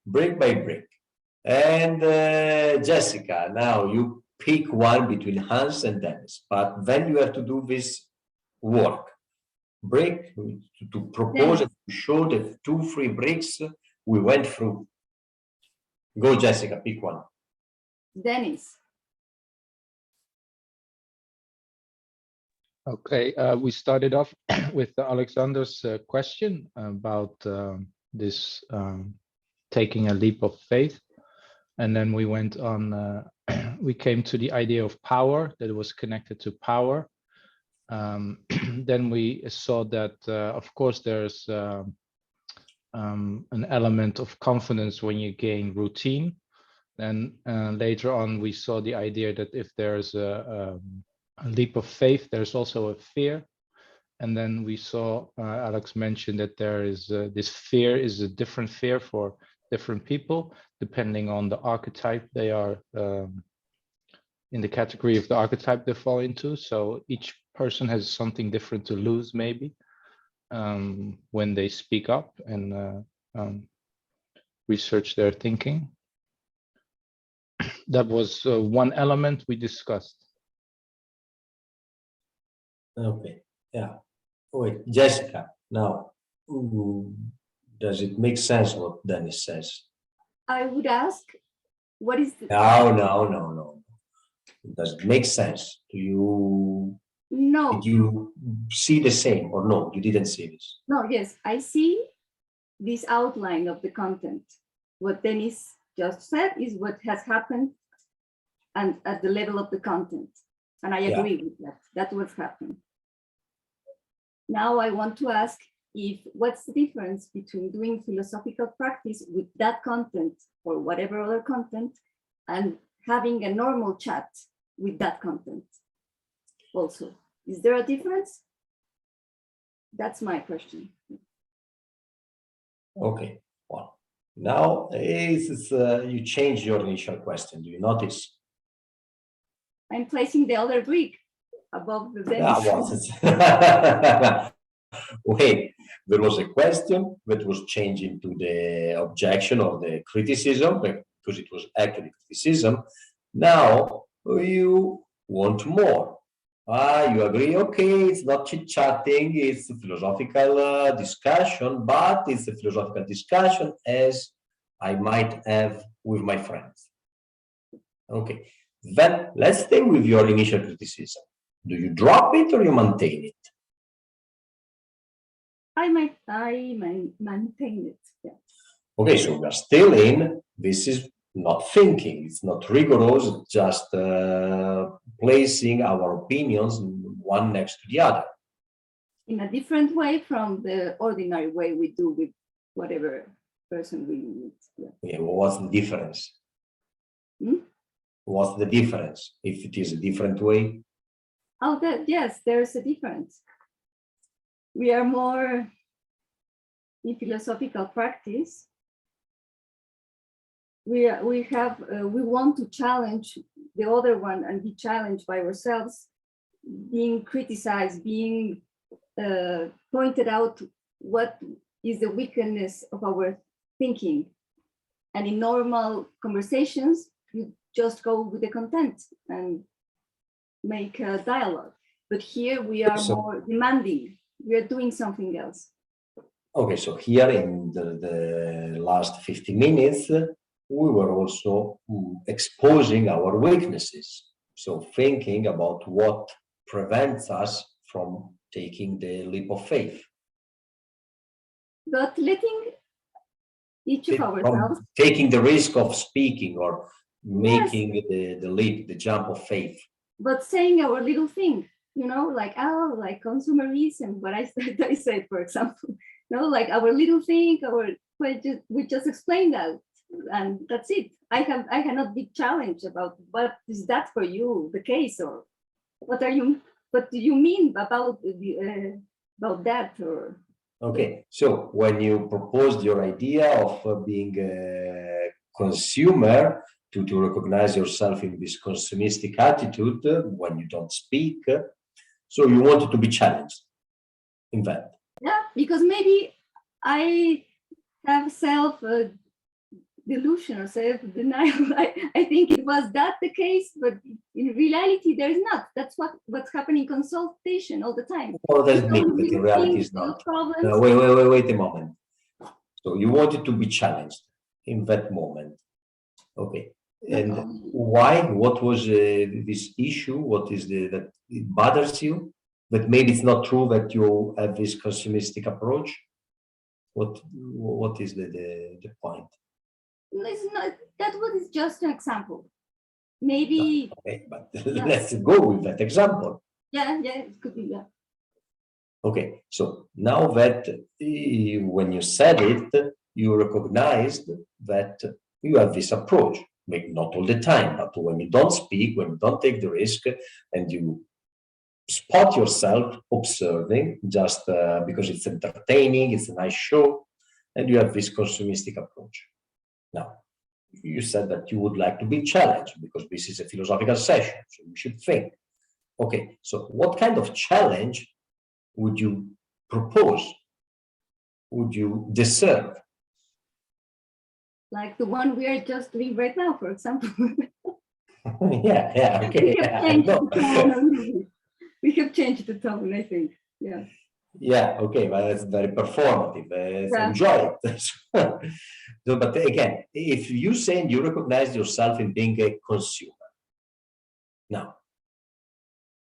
brick by brick. And Jessica, now you pick one between Hans and Dennis, but then you have to do this work. Brick to propose and to show the 2-3 bricks we went through. Go, Jessica, pick one. Dennis. Okay, we started off with Alexander's question about this taking a leap of faith. And then we went on, we came to the idea of power, that was connected to power. Then we saw that, of course, there's an element of confidence when you gain routine. And later on, we saw the idea that if there's a leap of faith, there's also a fear. And then we saw Alex mention that there is this fear is a different fear for different people, depending on the archetype they are in the category of the archetype they fall into. So each person has something different to lose, maybe, when they speak up and research their thinking. That was one element we discussed. Okay, yeah. Wait, Jessica, now, does it make sense what Dennis says? I would ask, what is the... No. Does it make sense? No. Did you see the same or no? You didn't see this? No, yes, I see this outline of the content. What Dennis just said is what has happened and at the level of the content. And I agree with that. That's what's happened. Now I want to ask what's the difference between doing philosophical practice with that content or whatever other content and having a normal chat with that content also. Is there a difference? That's my question. Okay, well, now you change your initial question. Do you notice? I'm placing the other brick above the Dennis. Wait, there was a question that was changed into the objection or the criticism because it was actually criticism. Now you want more. You agree, okay, it's not chit-chatting, it's a philosophical discussion, but it's a philosophical discussion as I might have with my friends. Okay, then let's stay with your initial criticism. Do you drop it or you maintain it? I maintain it. Yeah. Okay, so we are still in, this is not thinking, it's not rigorous, just placing our opinions one next to the other. In a different way from the ordinary way we do with whatever person we meet. Yeah. Yeah, well, what's the difference? What's the difference if it is a different way? Oh, yes, there's a difference. We are more in philosophical practice. We want to challenge the other one and be challenged by ourselves, being criticized, being pointed out what is the weakness of our thinking. And in normal conversations, you just go with the content and make a dialogue. But here we are So- more demanding. We are doing something else. Okay, so here in the last 50 minutes, we were also exposing our weaknesses. So thinking about what prevents us from taking the leap of faith. But letting each of From ourselves, taking the risk of speaking or making the leap, the jump of faith. but saying our little thing, you know, like, oh, like consumerism, what I said, for example, you know, like our little thing, we just explained that, and that's it. I cannot be challenged about what is that for you, the case, or what do you mean about that, or Okay, so when you proposed your idea of being a consumer, to recognize yourself in this consumeristic attitude when you don't speak, so you wanted to be challenged in that. yeah, because maybe I have self delusion or self denial. I think it was that the case, but in reality, there is not. That's what's happening in consultation all the time. What does it You mean don't that in really reality think is there are not? problems. Wait a moment. So you wanted to be challenged in that moment. Okay. And why? What was this issue? What is that it bothers you? That maybe it's not true that you have this consumeristic approach? What is the point? It's not, that was just an example. Maybe, Okay, but let's go with that example. yeah, it could be, yeah. Okay, so now that when you said it, you recognized that you have this approach, maybe not all the time, but when you don't speak, when you don't take the risk, and you spot yourself observing just because it's entertaining, it's a nice show, and you have this consumeristic approach. Now, you said that you would like to be challenged because this is a philosophical session, so you should think. Okay, so what kind of challenge would you propose? Would you deserve? Like the one we are just doing right now, for example. Yeah, okay. We have changed the tone a little bit. We have changed the tone, I think. Yeah. Yeah, okay, but it's very performative. Yeah. Enjoy it. So, but again, if you say you recognize yourself in being a consumer, now,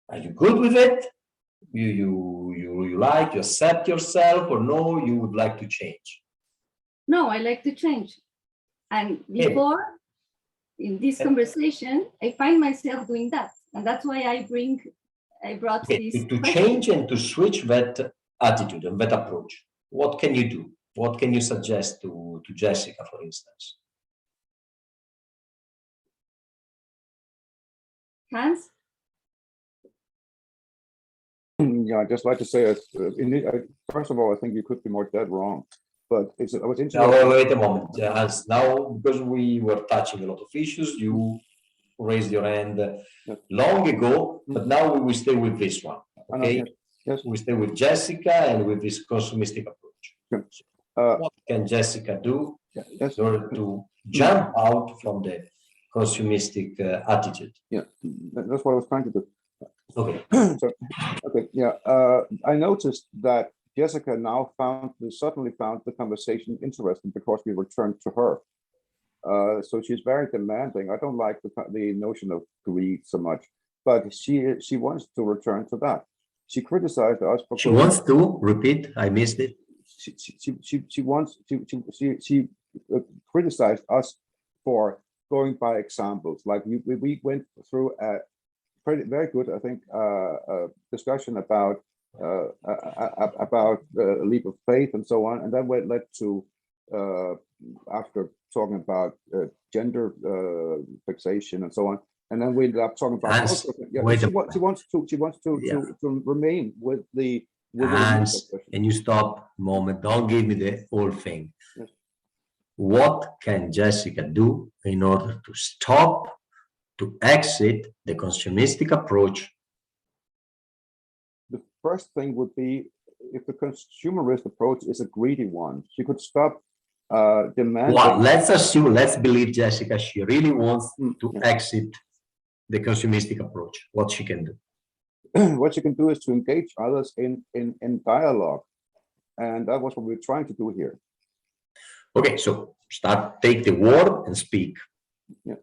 are you good with it? You like, you accept yourself, or no, you would like to change? No, I like to change. And before, in this conversation, I find myself doing that. And that's why I brought Okay, this to question. change and to switch that attitude and that approach, what can you do? What can you suggest to Jessica, for instance? Hans? Yeah, I'd just like to say, first of all, I think you could be more dead wrong. But I was interested. Now, wait a moment, Hans. Now, because we were touching a lot of issues, you raised your hand long ago, but now we will stay with this one. Okay? Yes. We stay with Jessica and with this consumeristic approach. What can Jessica do in order to jump out from the consumeristic attitude? Yeah, that's what I was trying to do. Okay. Okay, yeah. I noticed that Jessica now certainly found the conversation interesting because we returned to her. So she's very demanding. I don't like the notion of greed so much, but she wants to return to that. She criticized us. She wants to repeat. I missed it. She criticized us for going by examples. Like we went through a very good, I think, discussion about leap of faith and so on, and then led to after talking about gender fixation and so on, and then we ended up talking about. Hans, she wants to remain with the. Hans, can you stop a moment? Don't give me the whole thing. Yes. What can Jessica do in order to stop, to exit the consumeristic approach? The first thing would be, if the consumerist approach is a greedy one, she could stop demand. Well, let's assume, let's believe Jessica, she really wants to Yeah. exit the consumeristic approach. What she can do? What you can do is to engage others in dialogue, and that was what we're trying to do here. Okay, so take the word and speak. Yes,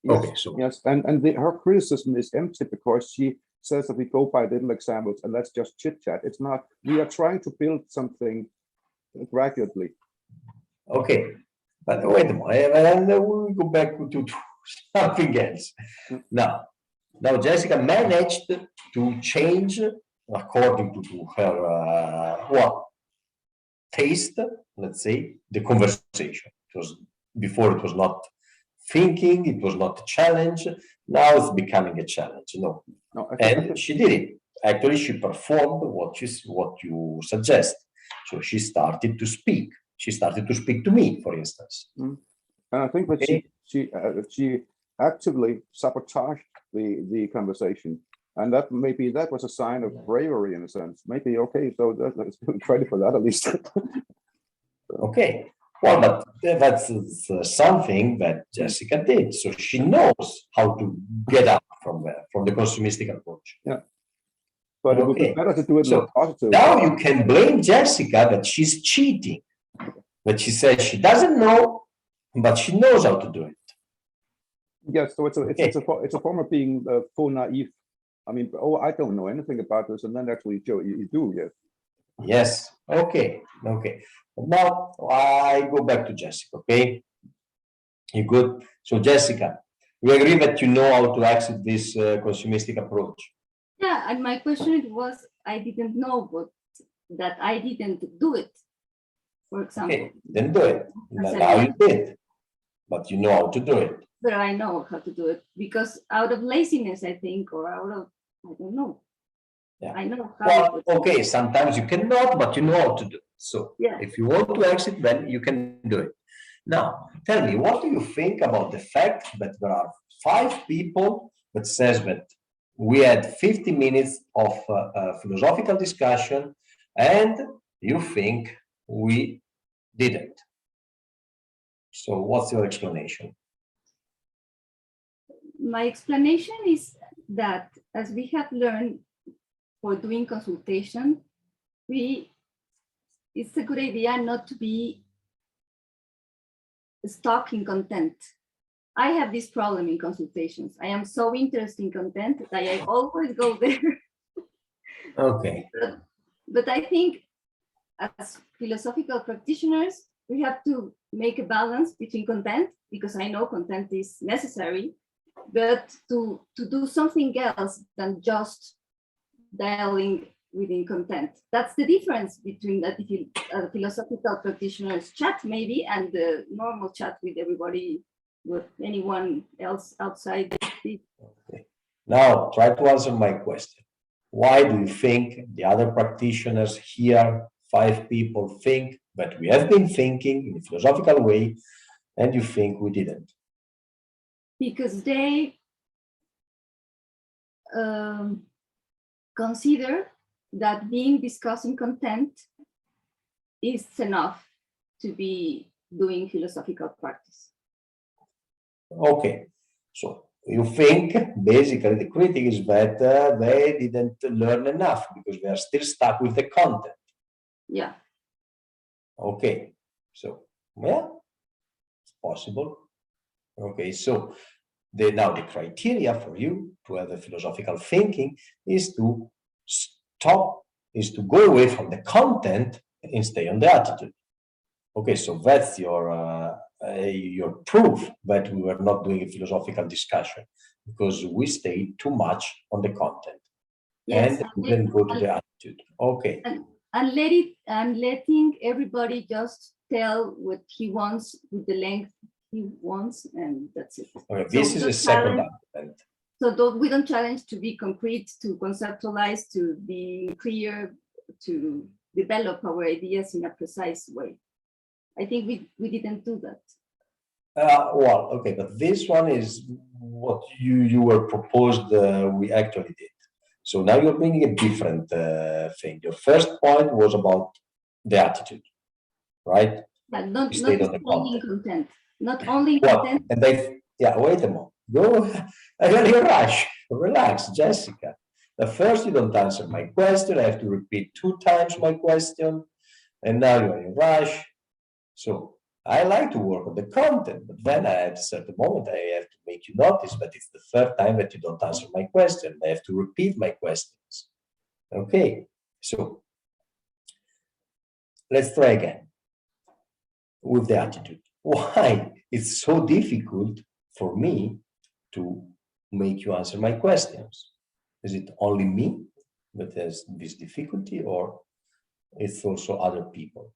Okay, so yes, and her criticism is empty because she says that we go by little examples and let's just chit chat. It's not. We are trying to build something gradually. okay, but wait a minute, and we'll go back to something else. Now Jessica managed to change, according to her taste, let's say, the conversation. It was before it was not thinking, it was not a challenge. Now it's becoming a challenge. No, No, I and she did it. Actually, she performed what you suggest. So she started to speak. She started to speak to me, for instance. And I think that Okay. she actively sabotaged the conversation, and that was a sign of bravery in a sense. Maybe okay, so let's credit for that at least. Okay. Well, but that's something that Jessica did. So she knows how to get out from the consumeristic approach. But it would be Okay. better to do it in So a positive. now you can blame Jessica that she's cheating. That she says she doesn't know, but she knows how to do it. Yes, so it's a form of being full naive. I mean, oh, I don't know anything about this, and then actually you do, yes. Yes. Okay. Okay. Now I go back to Jessica. Okay. You good? So Jessica, we agree that you know how to exit this consumeristic approach. Yeah, and my question was, I didn't know, but that I didn't do it. For example, Okay. Then do it. Now you did, but you know how to do it. but I know how to do it because out of laziness, I think, or out of, I don't know. Yeah. I know how. Well, but- okay, sometimes you cannot, but you know how to do it. So Yeah. if you want to exit, then you can do it. Now, tell me, what do you think about the fact that there are 5 people that says that we had 50 minutes of philosophical discussion and you think we didn't? So what's your explanation? My explanation is that as we have learned for doing consultation, it's a good idea not to be stuck in content. I have this problem in consultations. I am so interested in content that I always go there. Okay. But I think as philosophical practitioners, we have to make a balance between content, because I know content is necessary, but to do something else than just dialing within content. That's the difference between philosophical practitioners chat maybe and the normal chat with everybody, with anyone else outside. Okay. Now try to answer my question. Why do you think the other practitioners here, 5 people, think that we have been thinking in a philosophical way and you think we didn't? Because they consider that being discussing content is enough to be doing philosophical practice. Okay, so you think basically the critic is that they didn't learn enough because they are still stuck with the content. Yeah. Okay, so yeah, it's possible. Okay, so now the criteria for you to have a philosophical thinking is to go away from the content and stay on the attitude. Okay, so that's your proof that we were not doing a philosophical discussion because we stayed too much on the content. Yes, and we didn't go to the attitude. Okay. And letting everybody just tell what he wants with the length he wants, and that's it. Okay, this is a second argument. So we don't challenge to be concrete, to conceptualize, to be clear, to develop our ideas in a precise way. I think we didn't do that. Well, okay, but this one is what you were proposed. We actually did. So now you're bringing a different thing. Your first point was about the attitude, right? But not stayed not on the only in content. content. Not only in Well, content. and yeah, wait a moment. Go, I really rush. Relax, Jessica. The first, you don't answer my question. I have to repeat 2 times my question, and now you're in rush. So I like to work on the content, but then at a certain moment I have to make you notice that it's the third time that you don't answer my question. I have to repeat my questions. Okay, so let's try again with the attitude. Why it's so difficult for me to make you answer my questions? Is it only me that has this difficulty, or it's also other people?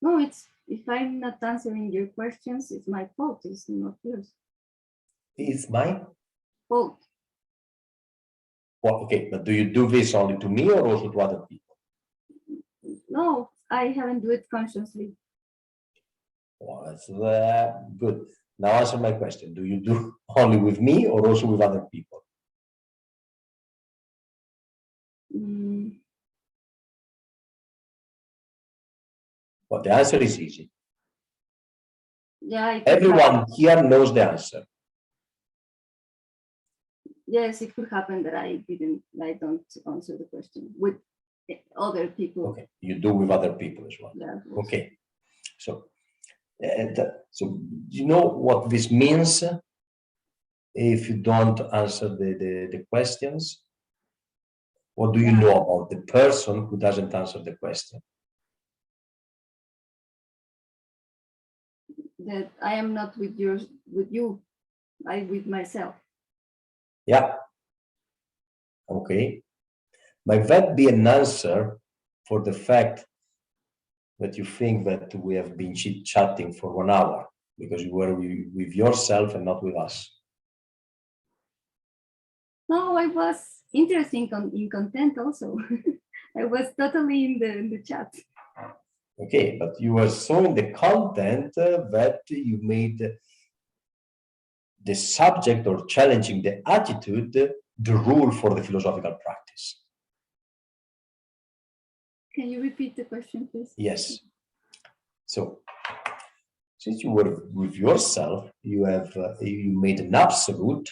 No, it's if I'm not answering your questions, it's my fault. It's not yours It's my fault. well, okay, but do you do this only to me or also to other people? No, I haven't do it consciously. Well, that's good. Now answer my question. Do you do only with me or also with other people? Mm, Well, the answer is easy. yeah, it could Everyone happen. here knows the answer. Yes, it could happen that I don't answer the question with other people. Okay, you do with other people as well. Yeah. Okay, so so you know what this means if you don't answer the questions? What do you know about the person who doesn't answer the question? That I am not with you, I with myself. Yeah. Okay. Might that be an answer for the fact that you think that we have been chit-chatting for 1 hour because you were with yourself and not with us? No, I was interested in content also. I was totally in the chat. Okay, but you were so in the content that you made the subject or challenging the attitude the rule for the philosophical practice. Can you repeat the question, please? Yes. So, since you were with yourself, you have you made an absolute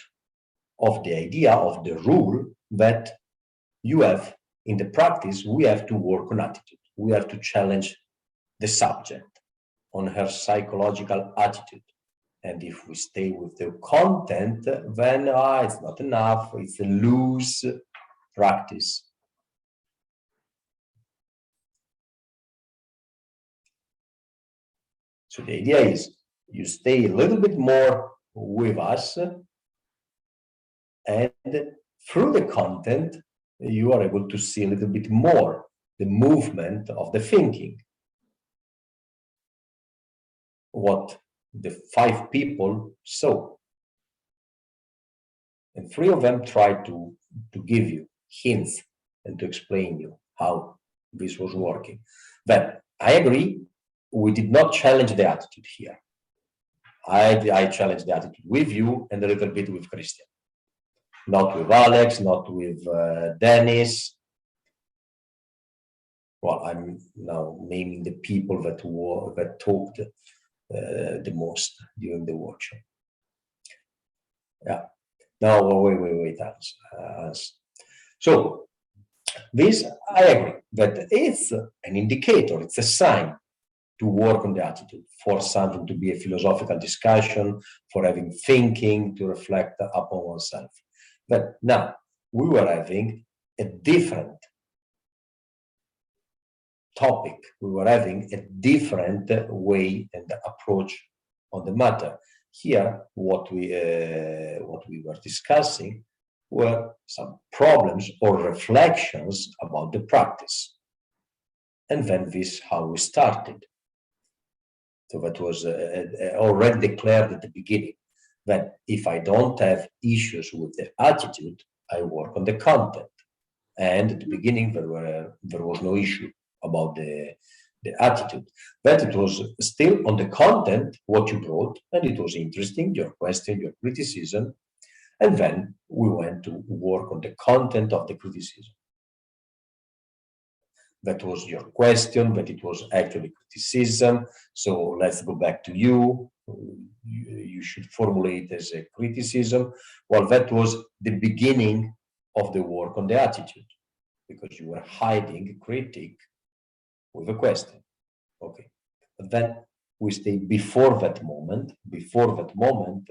of the idea of the rule that you have in the practice. We have to work on attitude. We have to challenge the subject on her psychological attitude. And if we stay with the content, then it's not enough. It's a loose practice. So the idea is you stay a little bit more with us, and through the content, you are able to see a little bit more the movement of the thinking. What the 5 people saw. And 3 of them tried to give you hints and to explain you how this was working. But I agree, we did not challenge the attitude here. I challenged the attitude with you and a little bit with Christian. Not with Alex, not with Dennis. Well, I'm now naming the people that talked the most during the workshop. Yeah. No, wait, Hans. So this, I agree that it's an indicator, it's a sign to work on the attitude, for something to be a philosophical discussion, for having thinking, to reflect upon oneself. But now, we were having a different topic. We were having a different way and approach on the matter. Here, what we were discussing were some problems or reflections about the practice. And then this how we started. So that was already declared at the beginning, that if I don't have issues with the attitude, I work on the content. And at the beginning, there was no issue about the attitude. But it was still on the content, what you brought, and it was interesting, your question, your criticism. And then we went to work on the content of the criticism. That was your question, but it was actually criticism. So let's go back to you. You should formulate as a criticism. Well, that was the beginning of the work on the attitude, because you were hiding a critic with a question. Okay, but then we stay before that moment. Before that moment,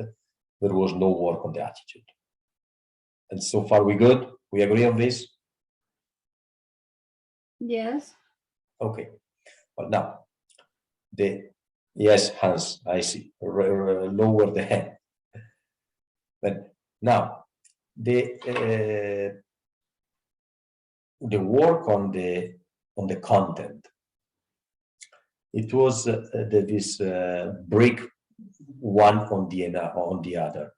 there was no work on the attitude. And so far we good? We agree on this? Yes. Okay. Well, now, yes, Hans, I see. Lower the hand. But now, the work on the content. It was this break one on the other.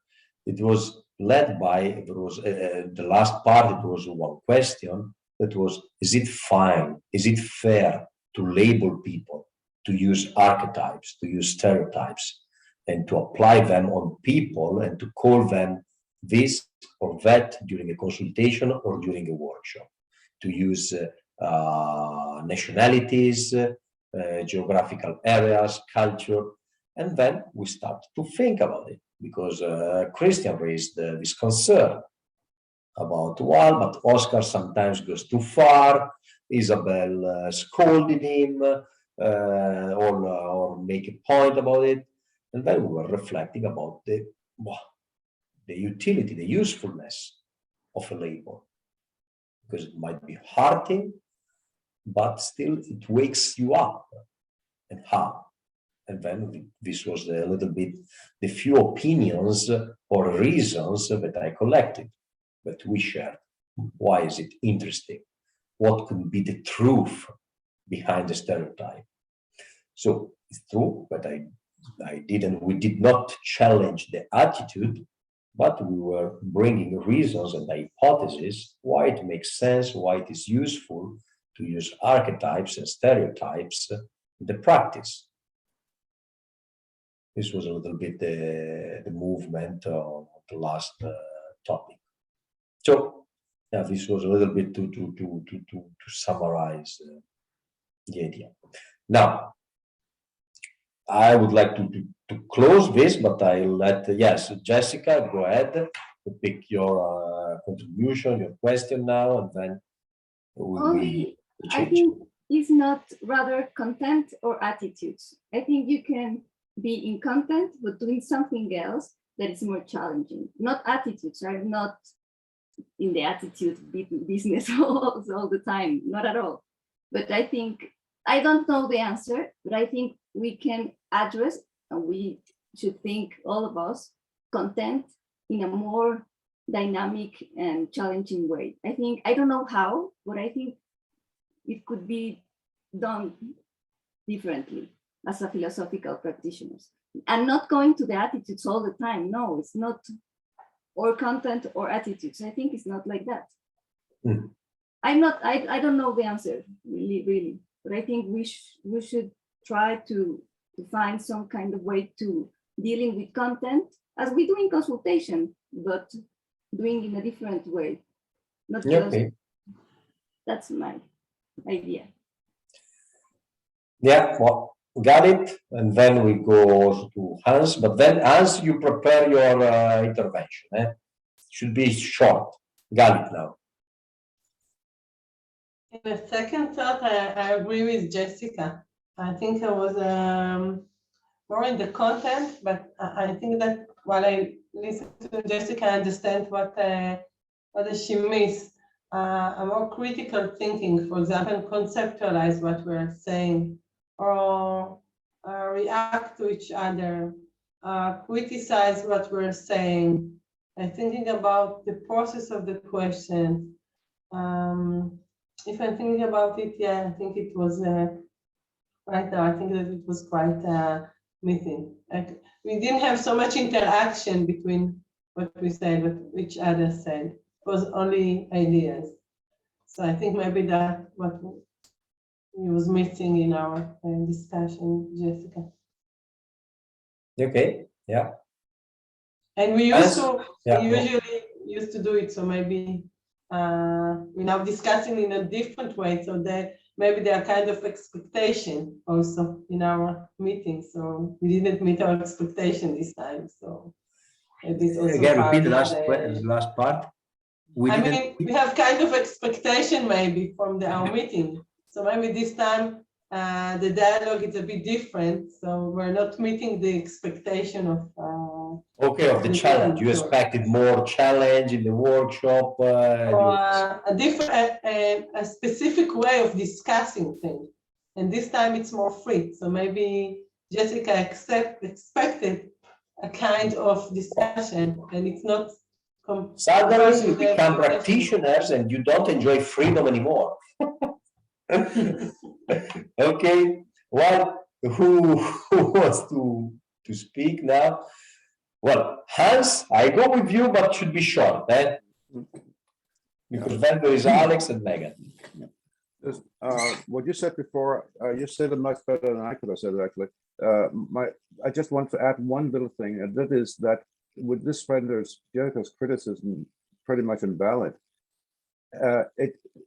It was led by, there was the last part, it was one question that was, is it fine, is it fair to label people, to use archetypes, to use stereotypes, and to apply them on people and to call them this or that during a consultation or during a workshop, to use nationalities, geographical areas, culture, and then we start to think about it, because Christian raised this concern about, well, but Oscar sometimes goes too far, Isabel scolded him, or make a point about it, and then we were reflecting about the utility, the usefulness of a label, because it might be hurting, but still it wakes you up. And how? And then this was a little bit the few opinions or reasons that I collected, that we shared. Why is it interesting? What could be the truth behind the stereotype? So it's true, but we did not challenge the attitude, but we were bringing reasons and hypotheses why it makes sense, why it is useful to use archetypes and stereotypes in the practice. This was a little bit the movement of the last topic. So yeah, this was a little bit to summarize the idea. Now, I would like to close this, but I'll let, yes, Jessica, go ahead to pick your contribution, your question now, and then we I think it's not rather content or attitudes. I think you can be in content, but doing something else that is more challenging. Not attitudes. I'm not in the attitude business all the time, not at all. But I think, I don't know the answer, but I think we can address, and we should think, all of us, content in a more dynamic and challenging way. I think, I don't know how, but I think it could be done differently as a philosophical practitioners. And not going to the attitudes all the time. No, it's not or content or attitudes. I think it's not like that. Mm. I don't know the answer, really. But I think we should try to find some kind of way to dealing with content as we do in consultation, but doing in a different way. Not just, okay. That's my idea. Yeah, well, got it. And then we go to Hans, but then Hans, you prepare your intervention. Should be short. Got it now. In the second thought, I agree with Jessica. I think I was more in the content, but I think that while I listen to Jessica, I understand what does she miss. A more critical thinking, for example, conceptualize what we're saying, or react to each other, criticize what we're saying, and thinking about the process of the question. If I'm thinking about it, yeah, I think it was right now. I think that it was quite missing. Like, we didn't have so much interaction between what we said, what each other said. It was only ideas. So I think maybe that what was missing in our discussion, Jessica. Okay. Yeah. And we Yes. usually used to do it, so maybe we're now discussing in a different way, so that maybe there are kind of expectation also in our meeting, so we didn't meet our expectation this time, so maybe it's also Again, part repeat the of last part. I mean, we have kind of expectation maybe from our meeting, so maybe this time the dialogue is a bit different, so we're not meeting the expectation of Okay, of the challenge. You expected more challenge in the workshop. a different, a specific way of discussing things, and this time it's more free. So maybe Jessica expected a kind of discussion, and it's not. Suddenly you become practitioners and you don't enjoy freedom anymore. Okay, well, who wants to speak now? Well, Hans, I go with you, but should be short, eh? Because then there is Alex and Megan. What you said before, you said it much better than I could have said it actually. I just want to add one little thing, and that is that with this render's Jericho's criticism pretty much invalid.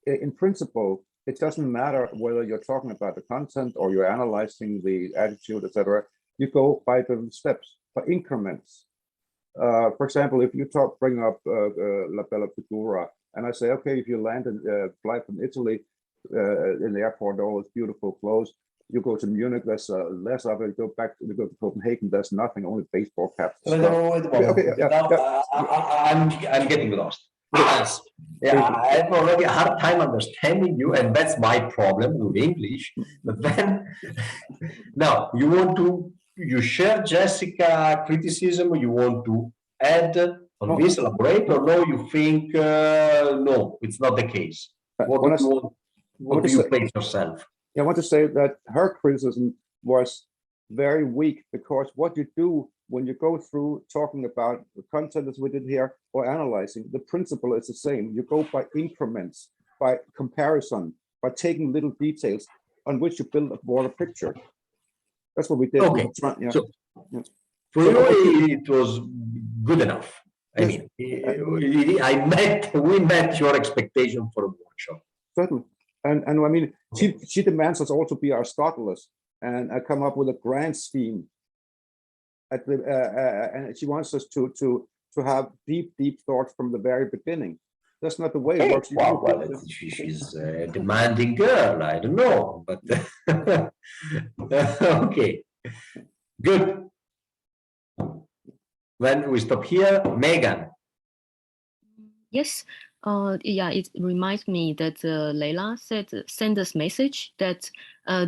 In principle, it doesn't matter whether you're talking about the content or you're analyzing the attitude, etc. You go by the steps, by increments. For example, if you bring up La Bella Figura, and I say, okay, if you land and fly from Italy in the airport, all those beautiful clothes, you go to Munich, there's less of it. You go to Copenhagen, there's nothing, only baseball caps. Okay, I'm getting lost. Yes. Yeah, I have already a hard time understanding you, and that's my problem with English. But then, now you share Jessica criticism, you want to add on this, elaborate, or no, you think, no, it's not the case. What do you place yourself? I want to say that her criticism was very weak, because what you do when you go through talking about the content as we did here or analyzing, the principle is the same. You go by increments, by comparison, by taking little details on which you build a broader picture. That's what we did. Okay. Yeah. So, for you, it was good enough. I mean, we met your expectation for a workshop. Certainly. And I mean, she demands us all to be Aristoteles and come up with a grand scheme. And she wants us to have deep thoughts from the very beginning. That's not the way it works. Well, she's a demanding girl. I don't know, but okay, good. When we stop here, Megan. Yes. Yeah, it reminds me that Leila sent us message that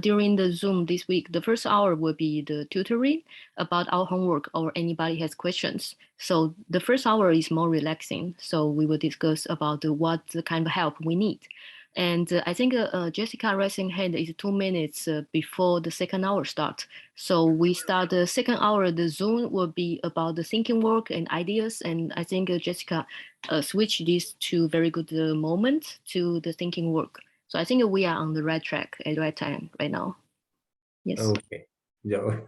during the Zoom this week, the first hour will be the tutoring about our homework or anybody has questions. So the first hour is more relaxing. So we will discuss about what kind of help we need. And I think Jessica raising hand is 2 minutes before the second hour starts. So we start the second hour, the Zoom will be about the thinking work and ideas. And I think Jessica switched this to very good moment to the thinking work. So I think we are on the right track at the right time right now. Yes. Okay. Yeah.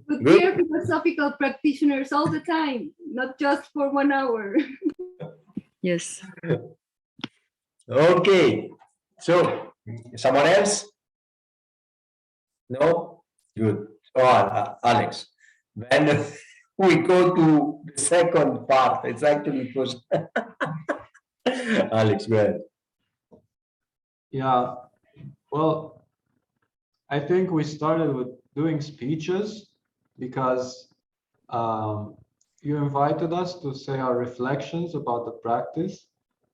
Good dear philosophical practitioners all the time, not just for 1 hour. Yes. Okay, so someone else? No? Good. Oh, Alex. Then we go to the second part. It's actually was Alex, go ahead. Yeah, well, I think we started with doing speeches because you invited us to say our reflections about the practice.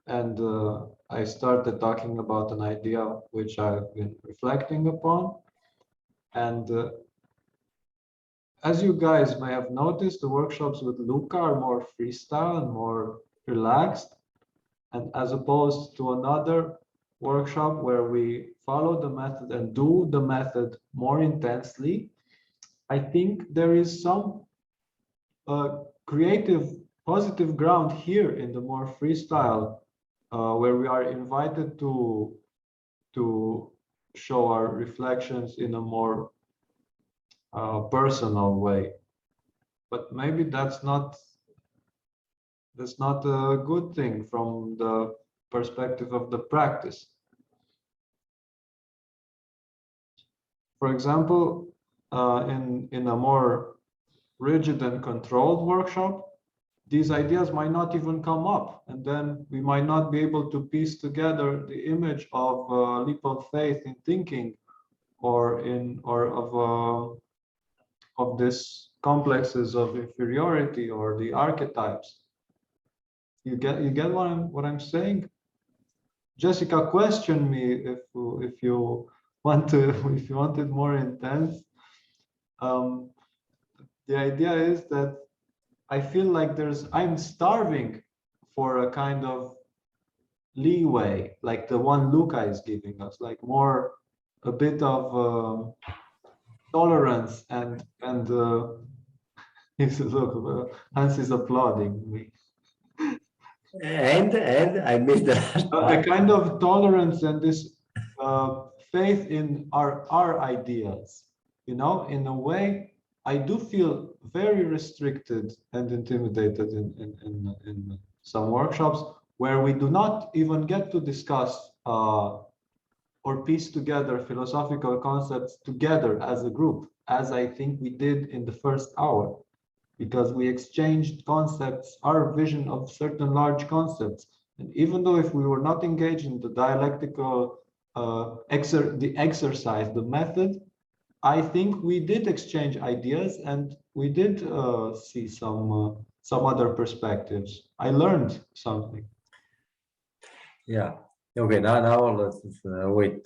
And I started talking about an idea which I've been reflecting upon. And as you guys may have noticed, the workshops with Luca are more freestyle and more relaxed. And as opposed to another workshop where we follow the method and do the method more intensely, I think there is some creative, positive ground here in the more freestyle, where we are invited to show our reflections in a more personal way. But maybe that's not That's not a good thing from the perspective of the practice. For example, in a more rigid and controlled workshop, these ideas might not even come up, and then we might not be able to piece together the image of a leap of faith in thinking, or of this complexes of inferiority or the archetypes. You get what I'm saying? Jessica, question me if you want to, if you want it more intense. The idea is that I feel like I'm starving for a kind of leeway, like the one Luca is giving us, like a bit of tolerance and look, Hans is applauding me. And I missed the last A part. kind of tolerance and this faith in our ideas, you know, in a way. I do feel very restricted and intimidated in some workshops where we do not even get to discuss or piece together philosophical concepts together as a group, as I think we did in the first hour, because we exchanged concepts, our vision of certain large concepts. And even though if we were not engaged in the dialectical the exercise, the method, I think we did exchange ideas and we did see some other perspectives. I learned something. Yeah. Okay. Now let's wait.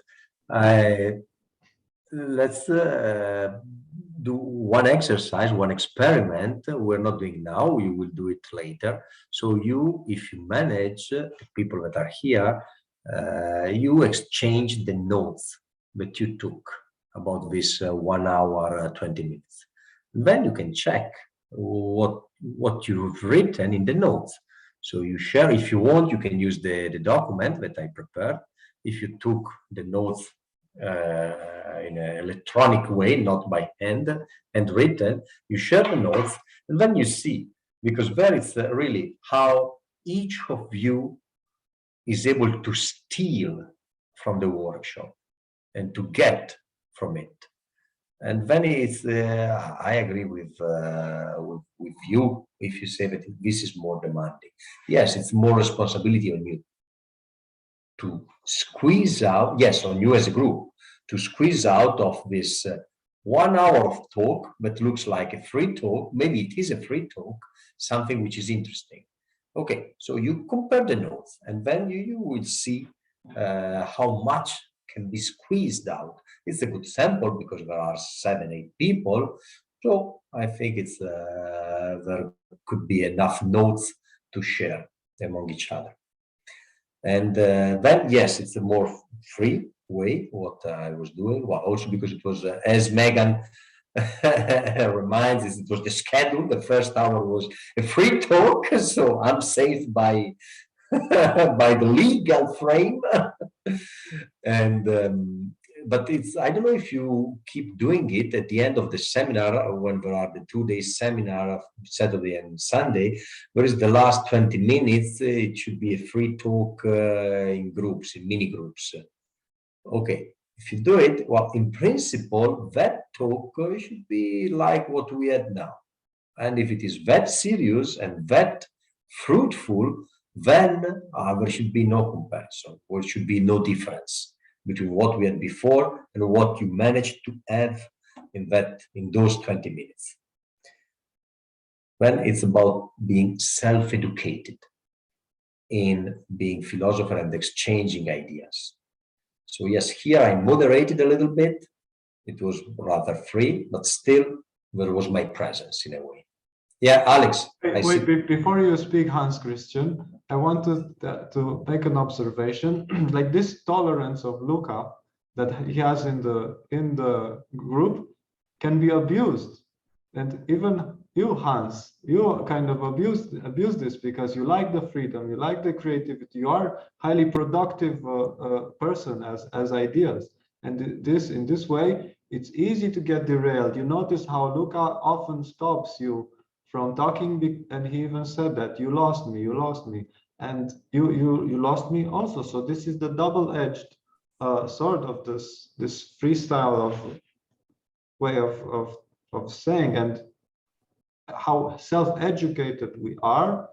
Let's do one exercise, one experiment. We're not doing now. We will do it later. So if you manage the people that are here, you exchange the notes that you took about this 1 hour, 20 minutes. Then you can check what you've written in the notes. So you share, if you want, you can use the document that I prepared. If you took the notes in an electronic way, not by hand, and written, you share the notes, and then you see, because there is really how each of you is able to steal from the workshop and to get from it. And then it's, I agree with you if you say that this is more demanding. Yes, it's more responsibility on you to squeeze out, yes, on you as a group, to squeeze out of this 1 hour of talk that looks like a free talk, maybe it is a free talk, something which is interesting. Okay, so you compare the notes and then you will see how much can be squeezed out. It's a good sample because there are 7-8 people. So I think it's there could be enough notes to share among each other. And then, yes, it's a more free way, what I was doing. Well, also because it was, as Megan reminds us, it was the schedule. The first hour was a free talk, so I'm safe by by the legal frame. And but it's, I don't know if you keep doing it at the end of the seminar, when there are the 2 days seminar, Saturday and Sunday, whereas the last 20 minutes, it should be a free talk in groups, in mini groups. Okay, if you do it, well, in principle, that talk should be like what we had now. And if it is that serious and that fruitful, then there should be no comparison, or should be no difference between what we had before and what you managed to have in those 20 minutes. Then it's about being self-educated in being philosopher and exchanging ideas. So yes, here I moderated a little bit. It was rather free, but still there was my presence in a way. Yeah, Alex. Wait, before you speak, Hans Christian, I want to make an observation. Like this tolerance of Luca that he has in the group can be abused, and even you, Hans, you kind of abuse this because you like the freedom, you like the creativity, you are highly productive person as ideas, and in this way it's easy to get derailed. You notice how Luca often stops you from talking, and he even said that you lost me, and you lost me also. So this is the double-edged sword of this freestyle of way of saying, and how self-educated we are.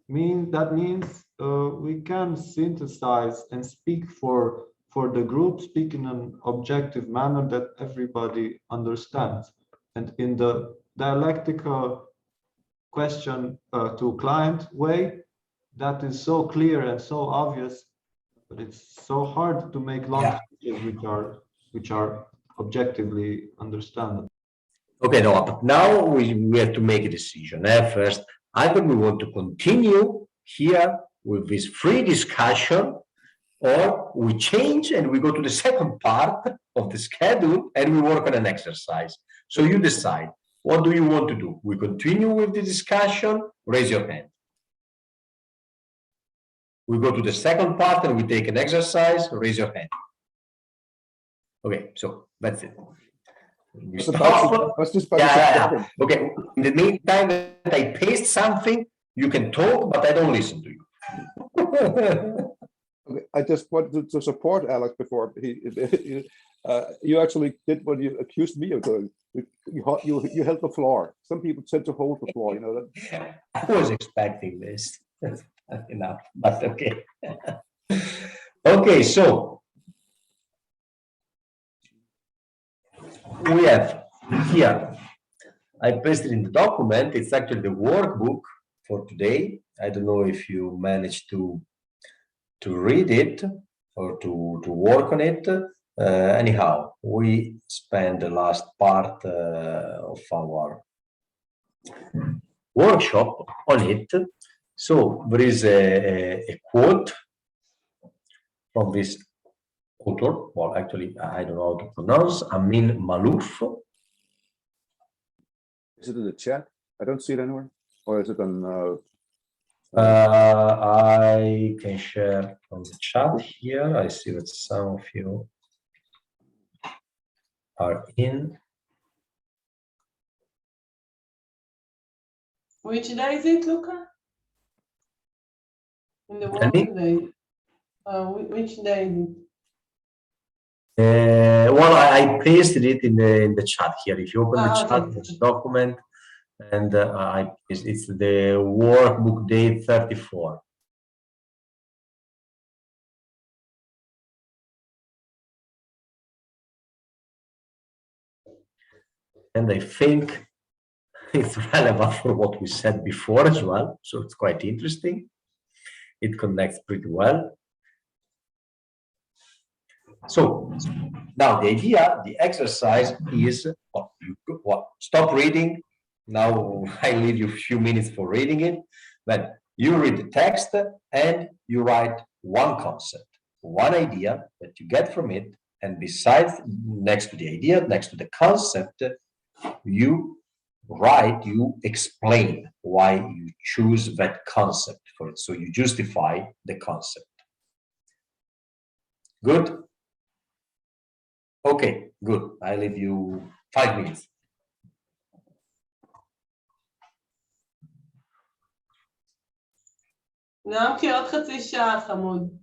That means we can synthesize and speak for the group, speak in an objective manner that everybody understands. And in the dialectical question to client way, that is so clear and so obvious, but it's so hard to make long speeches which are objectively understandable. Okay, no, but now we have to make a decision. First, either we want to continue here with this free discussion, or we change and we go to the second part of the schedule and we work on an exercise. So you decide, what do you want to do? We continue with the discussion, raise your hand. We go to the second part and we take an exercise, raise your hand. Okay, so that's it. Let's just Okay, in the meantime that I paste something, you can talk, but I don't listen to you. Okay, I just wanted to support Alex before you actually did what you accused me of doing. You held the floor. Some people tend to hold the floor, you know that. I was expecting this. Enough, but okay. Okay, so we have here, I pasted in the document, it's actually the workbook for today. I don't know if you managed to read it or to work on it. Anyhow, we spent the last part of our workshop on it. So there is a quote from this author. Well, actually, I don't know how to pronounce. Amin Maalouf. Is it in the chat? I don't see it anywhere. Or is it on? I can share on the chat here. I see that some of you are in. Which day is it, Luca? In the working day. Which day is it? Well, I pasted it in the chat here. If you open the chat, Okay. it's a document, and it's the workbook day 34. And I think it's relevant for what we said before as well. So it's quite interesting. It connects pretty well. So now the idea, the exercise is, stop reading. Now I leave you a few minutes for reading it. But you read the text and you write one concept, one idea that you get from it. And besides, next to the idea, next to the concept, you write, you explain why you choose that concept for it. So you justify the concept. Good? Okay, good. I leave you 5 minutes. גם כי עוד חצי שעה, חמוד.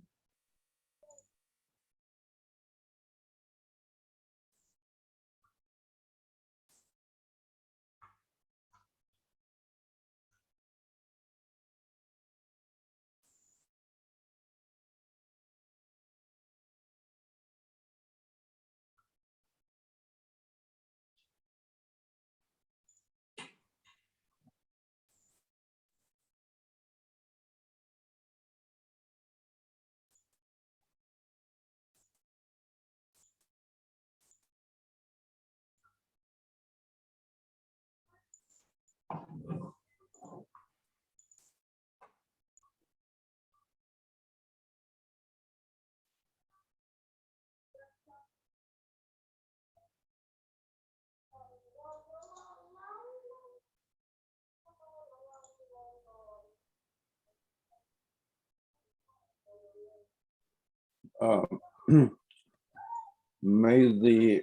May the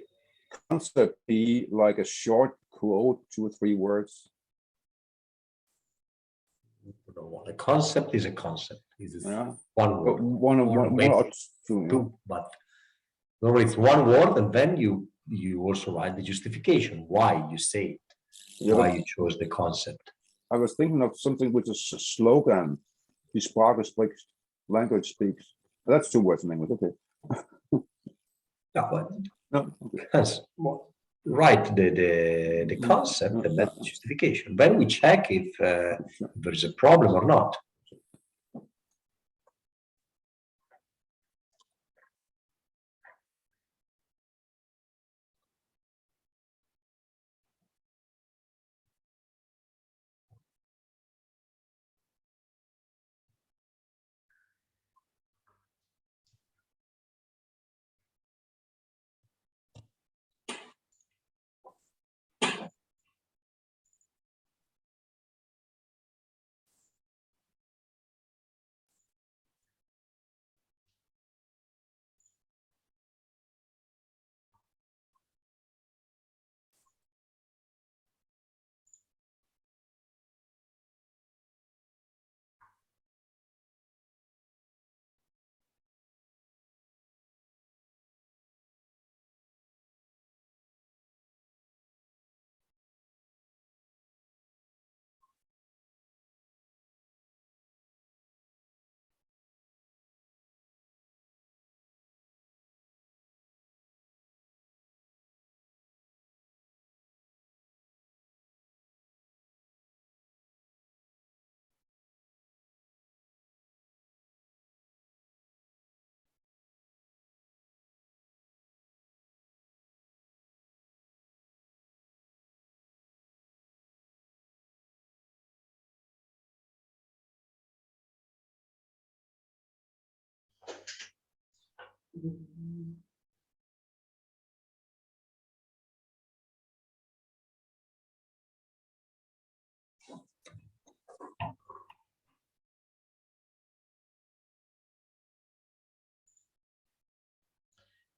concept be like a short quote, 2 or 3 words, no. A concept is a concept. It's Yeah. one But word. one or maybe two. Yeah. two, but no, it's one word, and then you also write the justification why you say it, Yeah, why but you chose the concept. I was thinking of something which is a slogan. Die Sprache spricht, language speaks. That's two words in English. Okay. Yeah, but No. Okay. yes, write the concept and then justification. Then we check if there's a problem or not.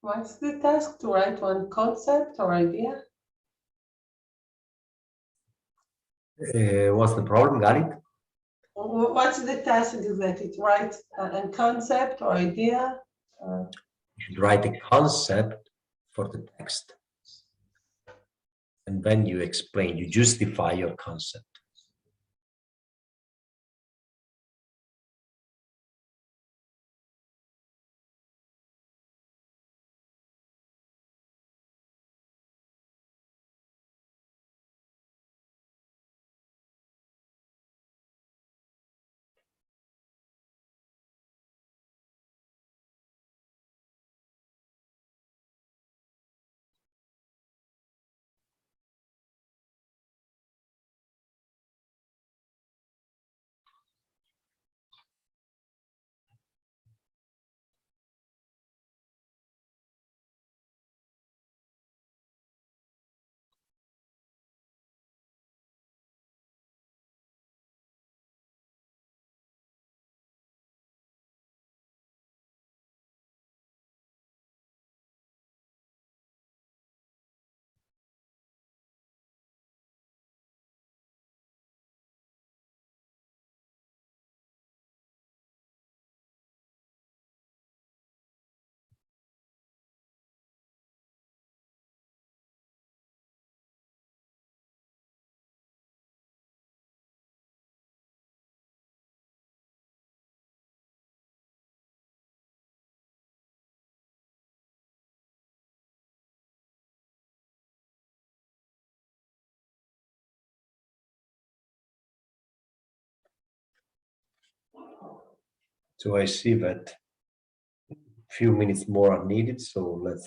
What's the task? To write one concept or idea? What's the problem, Galit? What's the task exactly? To write a concept or idea? You should write a concept for the text, and then you explain, you justify your concept. So I see that few minutes more are needed, so let's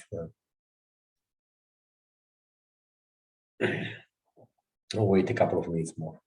wait a couple of minutes more.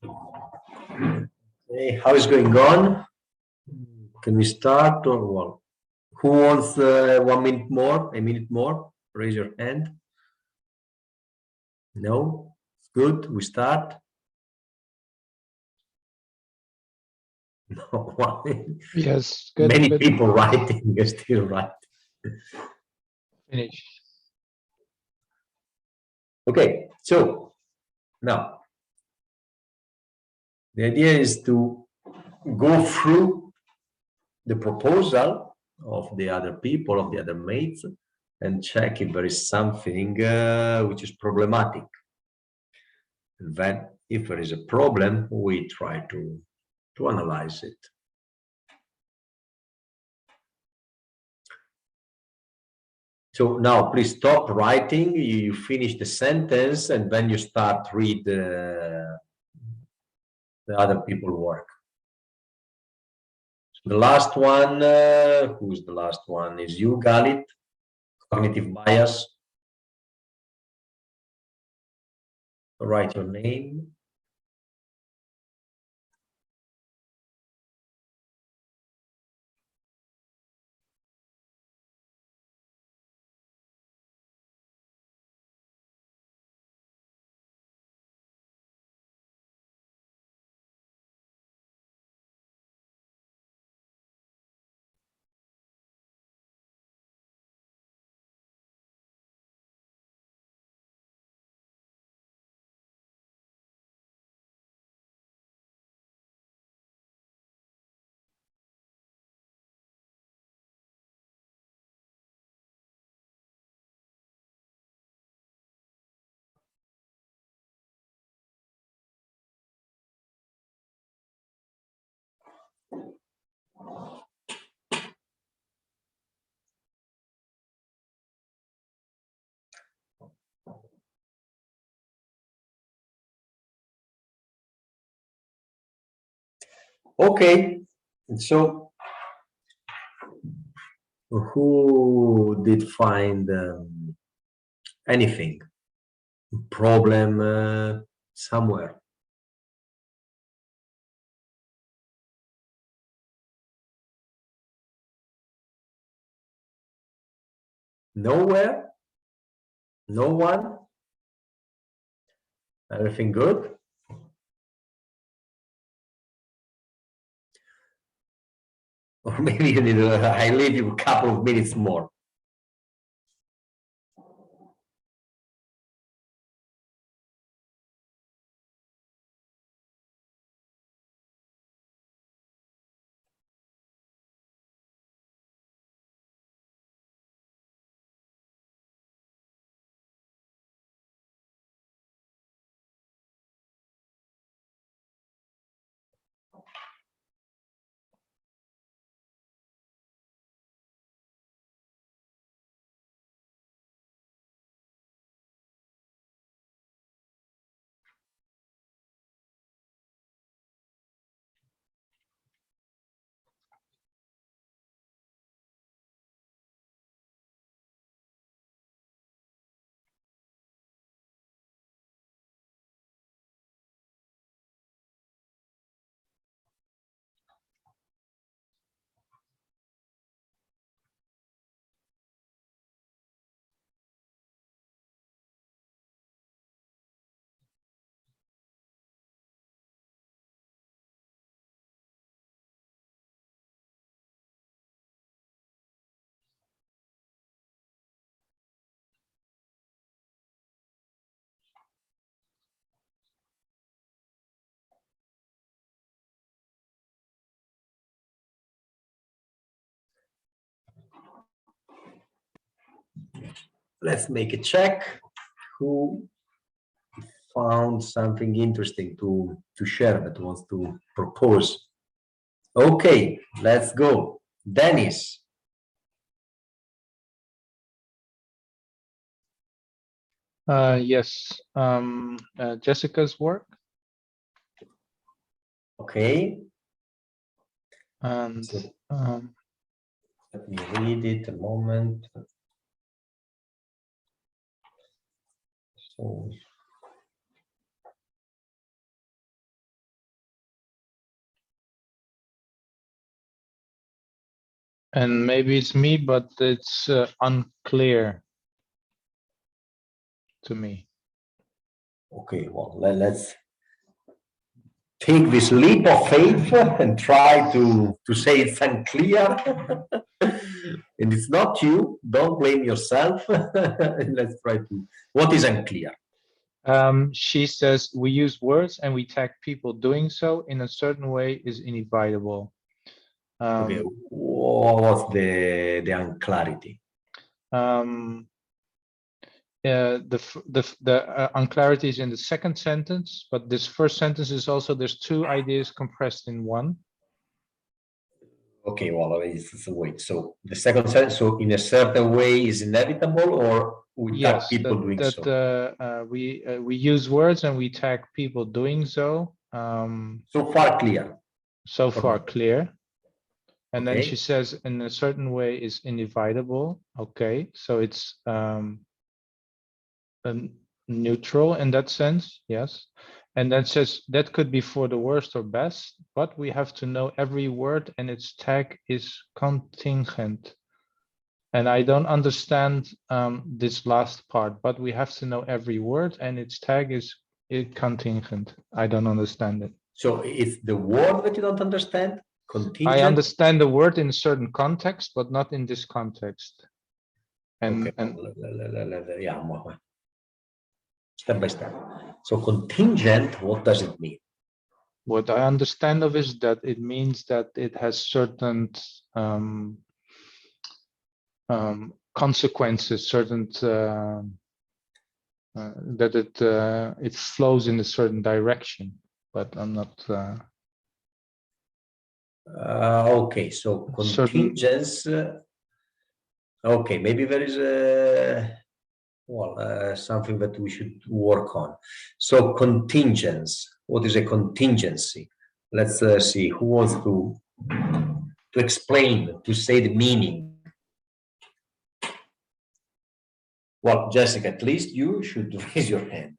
Okay, how is going on? Can we start or what? Who wants 1 minute more? A minute more? Raise your hand. No? Good. We start. No. Yes, good. Many Good. people writing. You're still right. Finish. Okay. So now the idea is to go through the proposal of the other people, of the other mates, and check if there is something which is problematic. And then, if there is a problem, we try to analyze it. So now, please stop writing. You finish the sentence, and then you start read the other people work. The last one, who's the last one? Is you, Galit? Cognitive bias. Write your name. Okay, so who did find anything, problem somewhere? Nowhere? No one? Everything good? Or maybe you need I leave you a couple of minutes more. Let's make a check. Who found something interesting to share, that wants to propose? Okay, let's go. Dennis. Yes. Jessica's work, Okay, and so let me read it a moment. So And maybe it's me, but it's unclear to me. Okay, well, let's take this leap of faith and try to say it's unclear. And it's not you, don't blame yourself. Let's try to, what is unclear? She says we use words and we tag people doing so in a certain way is inevitable. Okay, what's the unclarity? The unclarity is in the second sentence, but this first sentence is also, there's two ideas compressed in one. Okay, well, wait, so the second sentence, so in a certain way is inevitable, or we tag Yes, people doing so? We use words and we tag people doing so. So far clear. So far clear. And then Okay. she says in a certain way is inevitable. Okay, so it's neutral in that sense, yes. And then says that could be for the worst or best, but we have to know every word and its tag is contingent. And I don't understand this last part, but we have to know every word and its tag is contingent. I don't understand it. So it's the word that you don't understand? Contingent? I understand the word in a certain context, but not in this context. And, okay. and yeah, step by step. So contingent, what does it mean? What I understand of is that it means that it has certain consequences, certain that it flows in a certain direction. But I'm not. Okay, so contingence. Okay, maybe there is a something that we should work on. So contingence. What is a contingency? Let's see who wants to explain, to say the meaning. Well, Jessica, at least you should raise your hand.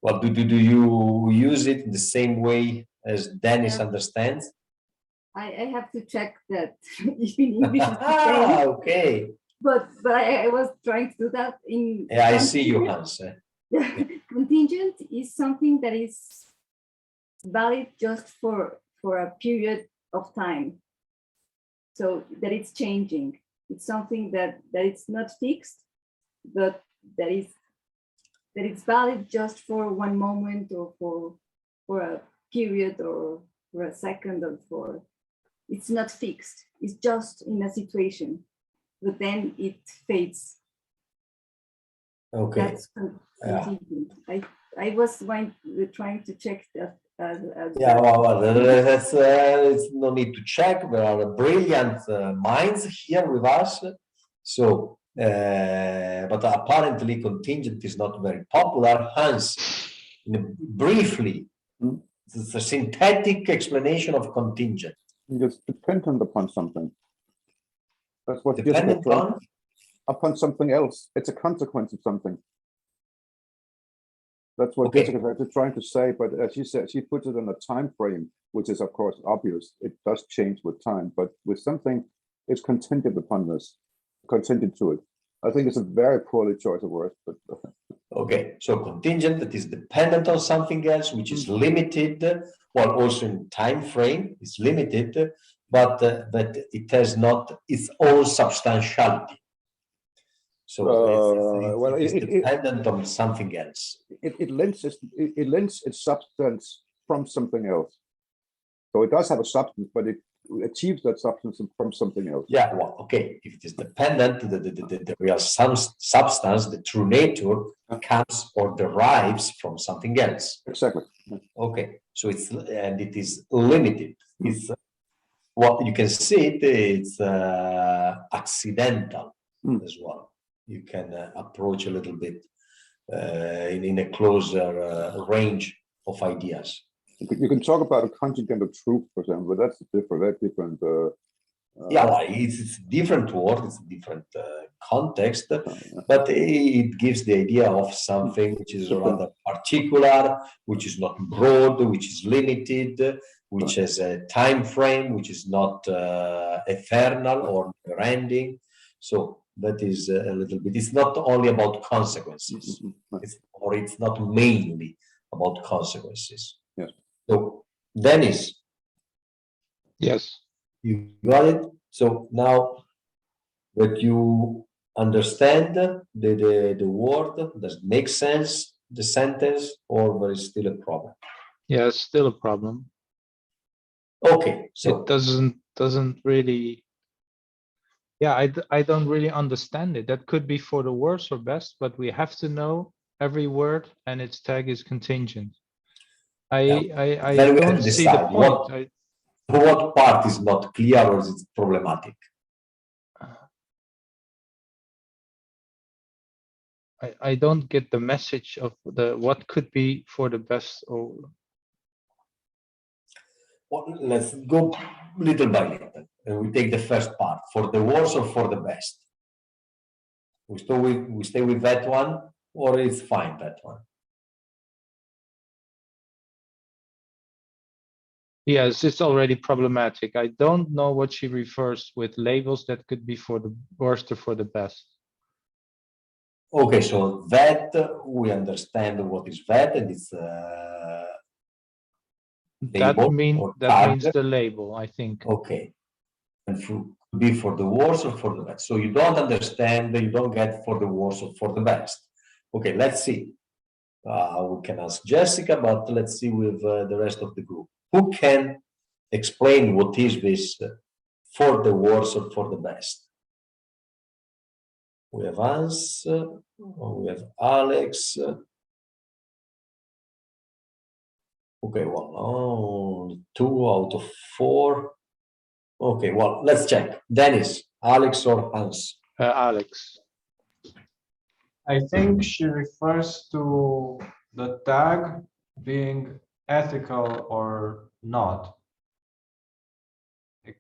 Well, do you use it in the same way as Dennis understands? I have to check that if in English is the same. Okay. But I was trying to do that in. Yeah, I see you, Hans. Contingent is something that is valid just for a period of time. So that it's changing. It's something that it's not fixed, but that it's valid just for one moment or for a period or for a second or for. It's not fixed. It's just in a situation, but then it fades. Okay. That's contingent. I was trying to check that. Yeah, well, that's it's no need to check. There are brilliant minds here with us. So, but apparently contingent is not very popular. Hans, briefly, it's a synthetic explanation of contingent. It's dependent upon something. That's what Dependent on? Upon something else. It's a consequence of something. That's what Okay. Jessica is trying to say, but as she said, she puts it in a time frame, which is of course obvious. It does change with time, but with something, it's contingent upon this, contingent to it. I think it's a very poorly choice of words, but okay. So contingent that is dependent on something else, which is limited, well, also in time frame, it's limited, but it has not its own substantiality. So it's dependent on something else. It lends its substance from something else. So it does have a substance, but it achieves that substance from something else. Yeah, well, okay. If it is dependent, the real substance, the true nature, comes or derives from something else. Exactly. Okay, so it is limited. It's what you can see it's accidental as well. You can approach a little bit in a closer range of ideas. You can talk about a contingent of truth, for example, but that's very different. Yeah, well, it's a different word, it's a different context, but it gives the idea of something which is rather particular, which is not broad, which is limited, which has a time frame, which is not eternal or never ending. So that is a little bit, it's not only about consequences, it's not mainly about consequences. Yes. So Dennis, Yes. you got it. So now that you understand the word, does it make sense, the sentence, or there is still a problem? Yeah, it's still a problem. Okay, so It doesn't really. Yeah, I don't really understand it. That could be for the worst or best, but we have to know every word, and its tag is contingent. I then we have don't to see the decide point. what part is not clear or is it problematic. I don't get the message of the what could be for the best or. Well, let's go little by little, and we take the first part, for the worse or for the best. We stay with that one, or it's fine, that one. Yes, it's already problematic. I don't know what she refers with labels that could be for the worst or for the best. Okay, so that we understand what is that, and it's label or tag. Means the label, I think. Okay, and be for the worse or for the best. So you don't understand, you don't get for the worse or for the best. Okay, let's see. We can ask Jessica, but let's see with the rest of the group. Who can explain what is this for the worse or for the best? We have Hans, we have Alex. Okay, well, 2 out of 4. Okay, well, let's check. Dennis, Alex or Hans? Alex. I think she refers to the tag being ethical or not. Like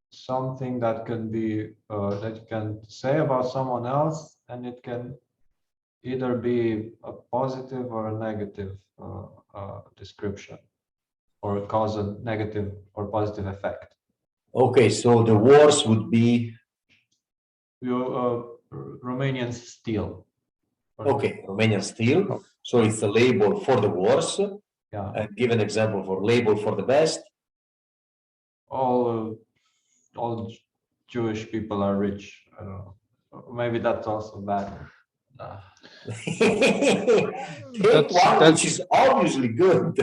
something that can be that you can say about someone else, and it can either be a positive or a negative description, or cause a negative or positive effect. Okay, so the worse would be Romanian steel. okay, Romanian steel. So it's a label for the worse. Yeah. And give an example for label for the best. All Jewish people are rich. I don't know. Maybe that's also bad. Take one which is obviously good.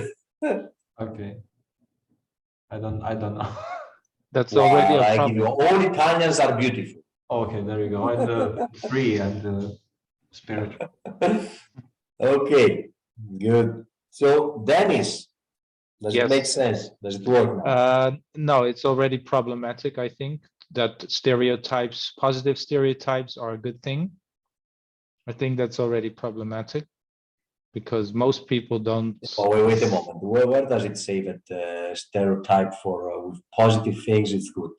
Okay. I don't know. That's already a Like problem. all Italians are beautiful. Okay, there you go. And free and spiritual. Okay, good. So Dennis, does it make sense? Does it work now? No, it's already problematic. I think that stereotypes, positive stereotypes, are a good thing. I think that's already problematic because most people don't. Oh, wait a moment. Where does it say that stereotype for with positive things is good?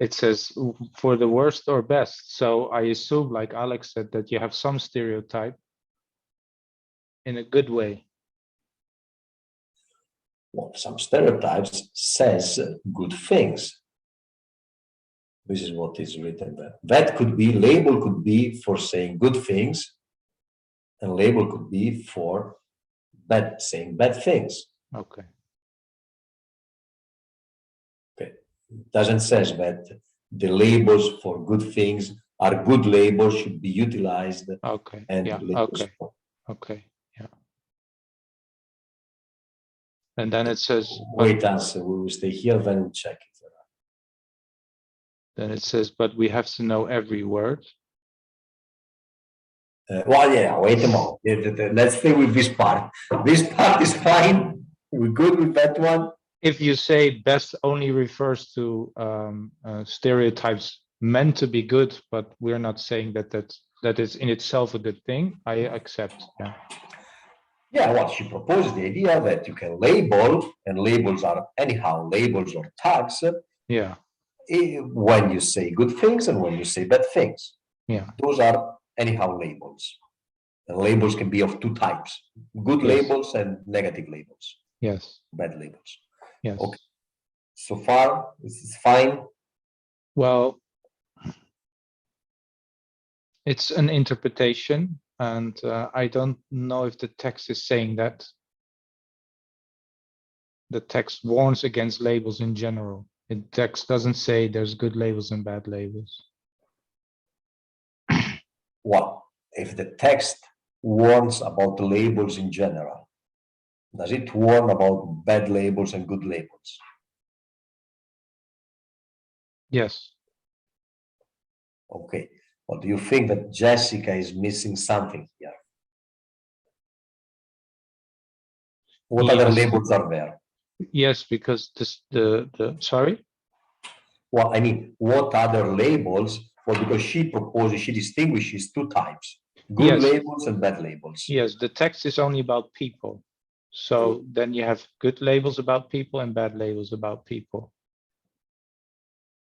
It says for the worst or best. So I assume, like Alex said, that you have some stereotype in a good way. Well, some stereotypes says good things. This is what is written there. That could be, label could be for saying good things, and label could be for saying bad things. Okay. Okay. It doesn't say that the labels for good things are good labels, should be utilized. Okay. And yeah. Okay. for. Okay. Yeah. And then it says. Wait, answer. We will stay here, then we check it. Then it says, but we have to know every word. Well, yeah, wait a moment. Let's stay with this part. This part is fine. We're good with that one. If you say best only refers to stereotypes meant to be good, but we're not saying that is in itself a good thing, I accept. Yeah. Yeah, well, she proposed the idea that you can label, and labels are anyhow labels or tags. Yeah. When you say good things and when you say bad things. Yeah. Those are anyhow labels. And labels can be of 2 types, good labels and negative labels. Yes. bad labels. Yes. Okay. So far, this is fine. Well, it's an interpretation, and I don't know if the text is saying that. The text warns against labels in general. The text doesn't say there's good labels and bad labels. Well, if the text warns about the labels in general, does it warn about bad labels and good labels? Yes. Okay. Well, do you think that Jessica is missing something here? What other Yes. labels are there? Yes, because this the sorry. Well, I mean, what other labels? Well, because she proposes, she distinguishes two types, good Yes. labels and bad labels. Yes, the text is only about people. So then you have good labels about people and bad labels about people.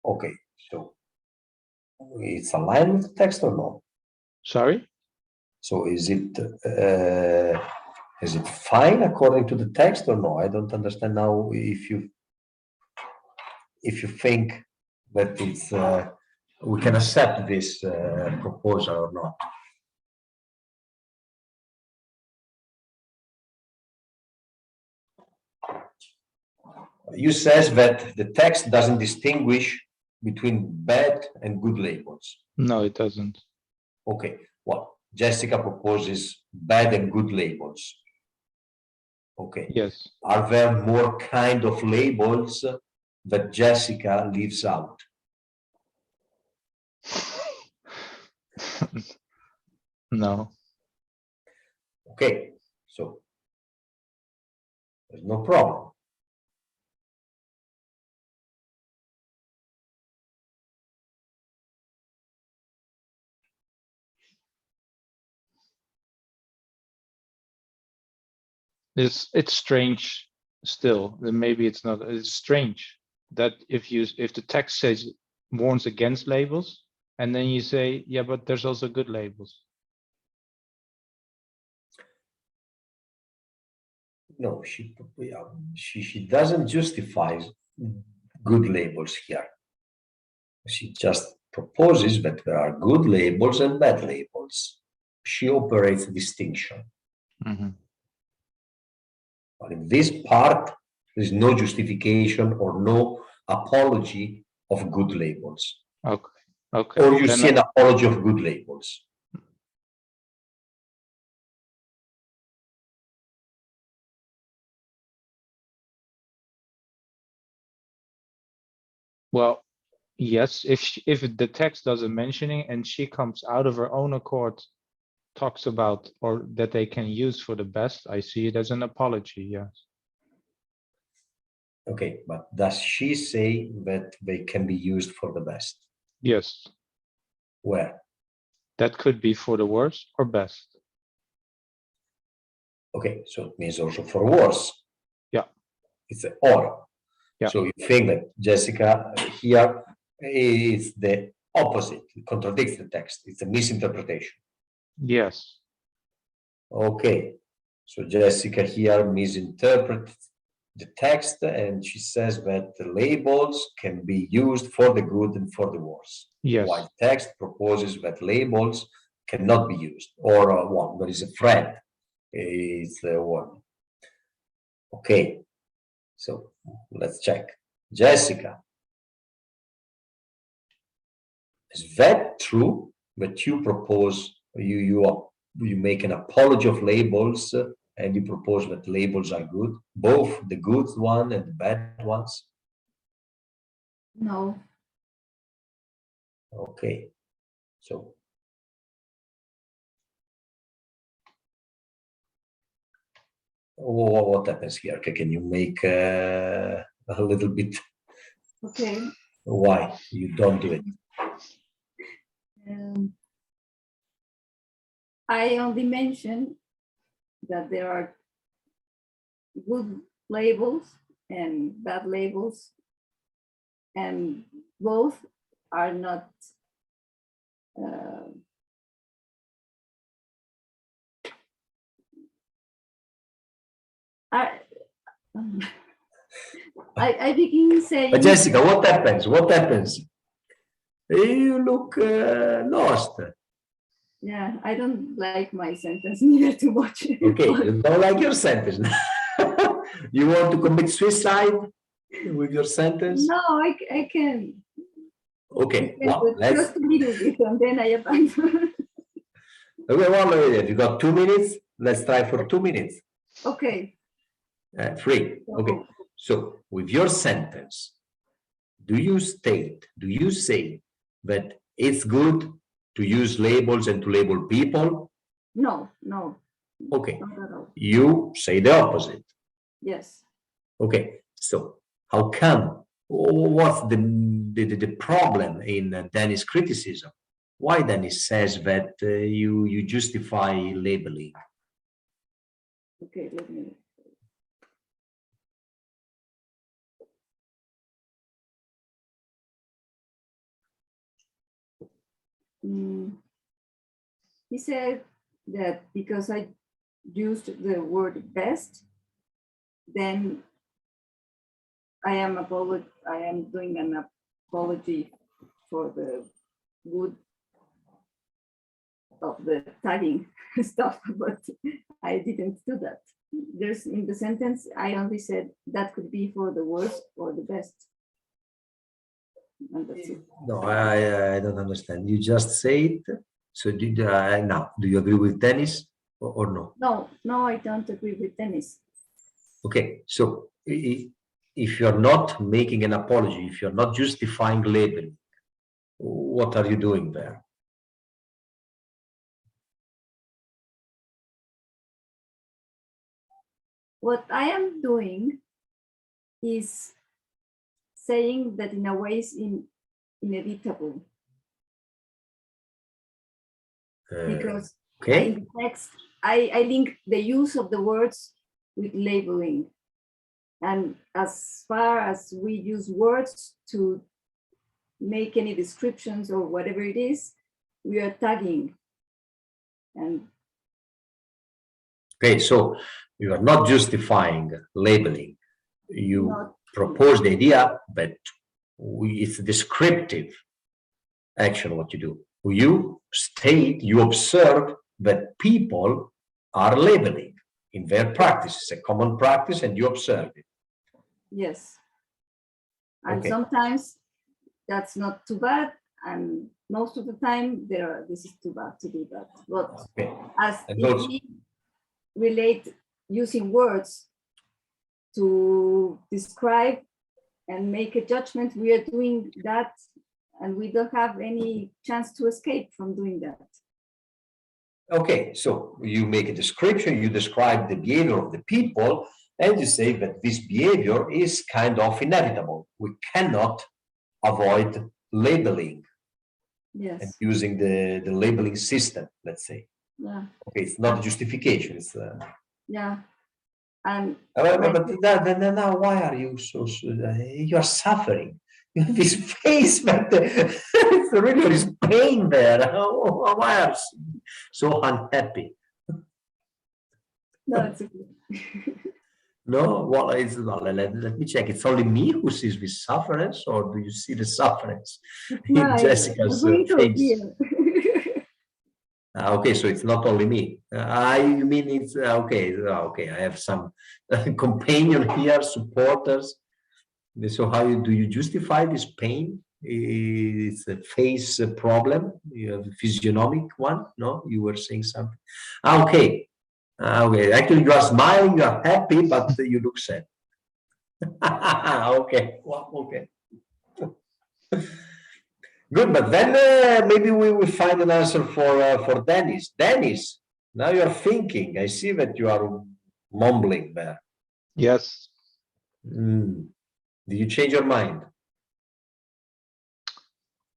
Okay, so it's aligned with the text or no? Sorry? So is it fine according to the text or no? I don't understand now if you think that it's we can accept this proposal or not. You says that the text doesn't distinguish between bad and good labels. No, it doesn't. Okay, well, Jessica proposes bad and good labels. Okay. Yes. Are there more kind of labels that Jessica leaves out? No. Okay, so there's no problem. It's strange still. Maybe it's not. It's strange that if the text says warns against labels, and then you say, yeah, but there's also good labels. No, she doesn't justify good labels here. She just proposes that there are good labels and bad labels. She operates a distinction. Mm-hmm. But in this part, there is no justification or no apology of good labels. Okay. Okay. Or you Then see an apology of good labels. Well, yes, if the text doesn't mention it and she comes out of her own accord, talks about or that they can use for the best, I see it as an apology. Yes. Okay, but does she say that they can be used for the best? Yes. Where? That could be for the worst or best. Okay, so it means also for worse. Yeah. It's an or. Yeah. So you think that Jessica here is the opposite, it contradicts the text. It's a misinterpretation. Yes. Okay, so Jessica here misinterprets the text and she says that the labels can be used for the good and for the worse. Yes. While text proposes that labels cannot be used, or one, there is a threat. It's one. Okay, so let's check. Jessica, is that true that you propose, you make an apology of labels and you propose that labels are good, both the good one and the bad ones? No. Okay, so what happens here? Okay, can you make a little bit? Okay. Why you don't do it? I only mentioned that there are good labels and bad labels, and both are not are I begin saying. But Jessica, what happens? What happens? You look lost. Yeah, I don't like my sentence neither too much. Okay, you don't like your sentence. You want to commit suicide with your sentence? No, I can. Okay, I can, well, but let's. just a little bit, and then I abandon. Okay, well, if you got 2 minutes, let's try for 2 minutes. Okay. 3. Okay. So, with your sentence, do you say that it's good to use labels and to label people? No, no, Okay. not at all. You say the opposite. Yes. Okay. So, how come? What's the problem in Dennis' criticism? Why Dennis says that you justify labeling? Okay, let me. He said that because I used the word best, then I am doing an apology for the good of the tagging stuff, but I didn't do that. There's in the sentence, I only said that could be for the worst or the best. And that's it. No, I don't understand. You just say it. So now, do you agree with Dennis or no? No, I don't agree with Dennis. Okay, so if you're not making an apology, if you're not justifying labeling, what are you doing there? What I am doing is saying that in a way is inevitable. Because okay. in the text, I link the use of the words with labeling. And as far as we use words to make any descriptions or whatever it is, we are tagging. And okay, so you are not justifying labeling. You propose the idea that it's a descriptive action what you do. You state, you observe that people are labeling in their practice. It's a common practice and you observe it. yes. And Okay. sometimes that's not too bad. And most of the time this is too bad to do that. But Okay. as And if also- we relate using words to describe and make a judgment, we are doing that and we don't have any chance to escape from doing that. Okay, so you make a description, you describe the behavior of the people, and you say that this behavior is kind of inevitable. We cannot avoid labeling and Yes. using the labeling system, let's say. Yeah. Okay, it's not a justification. It's Yeah. And but now why are you so you are suffering? You have this face, but it's really there is pain there. Why are you so unhappy? no, it's okay. No, well, it's not. Let me check. It's only me who sees this sufferance, or do you see the sufferance in Right. Jessica's We're going to face? here. Okay, so it's not only me. I mean, it's okay. Okay, I have some companion here, supporters. So how do you justify this pain? It's a face problem. You have a physiognomic one. No, you were saying something. Okay. Okay, actually, you are smiling, you are happy, but you look sad. Okay, well, okay. Good, but then maybe we will find an answer for Dennis. Dennis, now you are thinking. I see that you are mumbling there. Yes. Did you change your mind?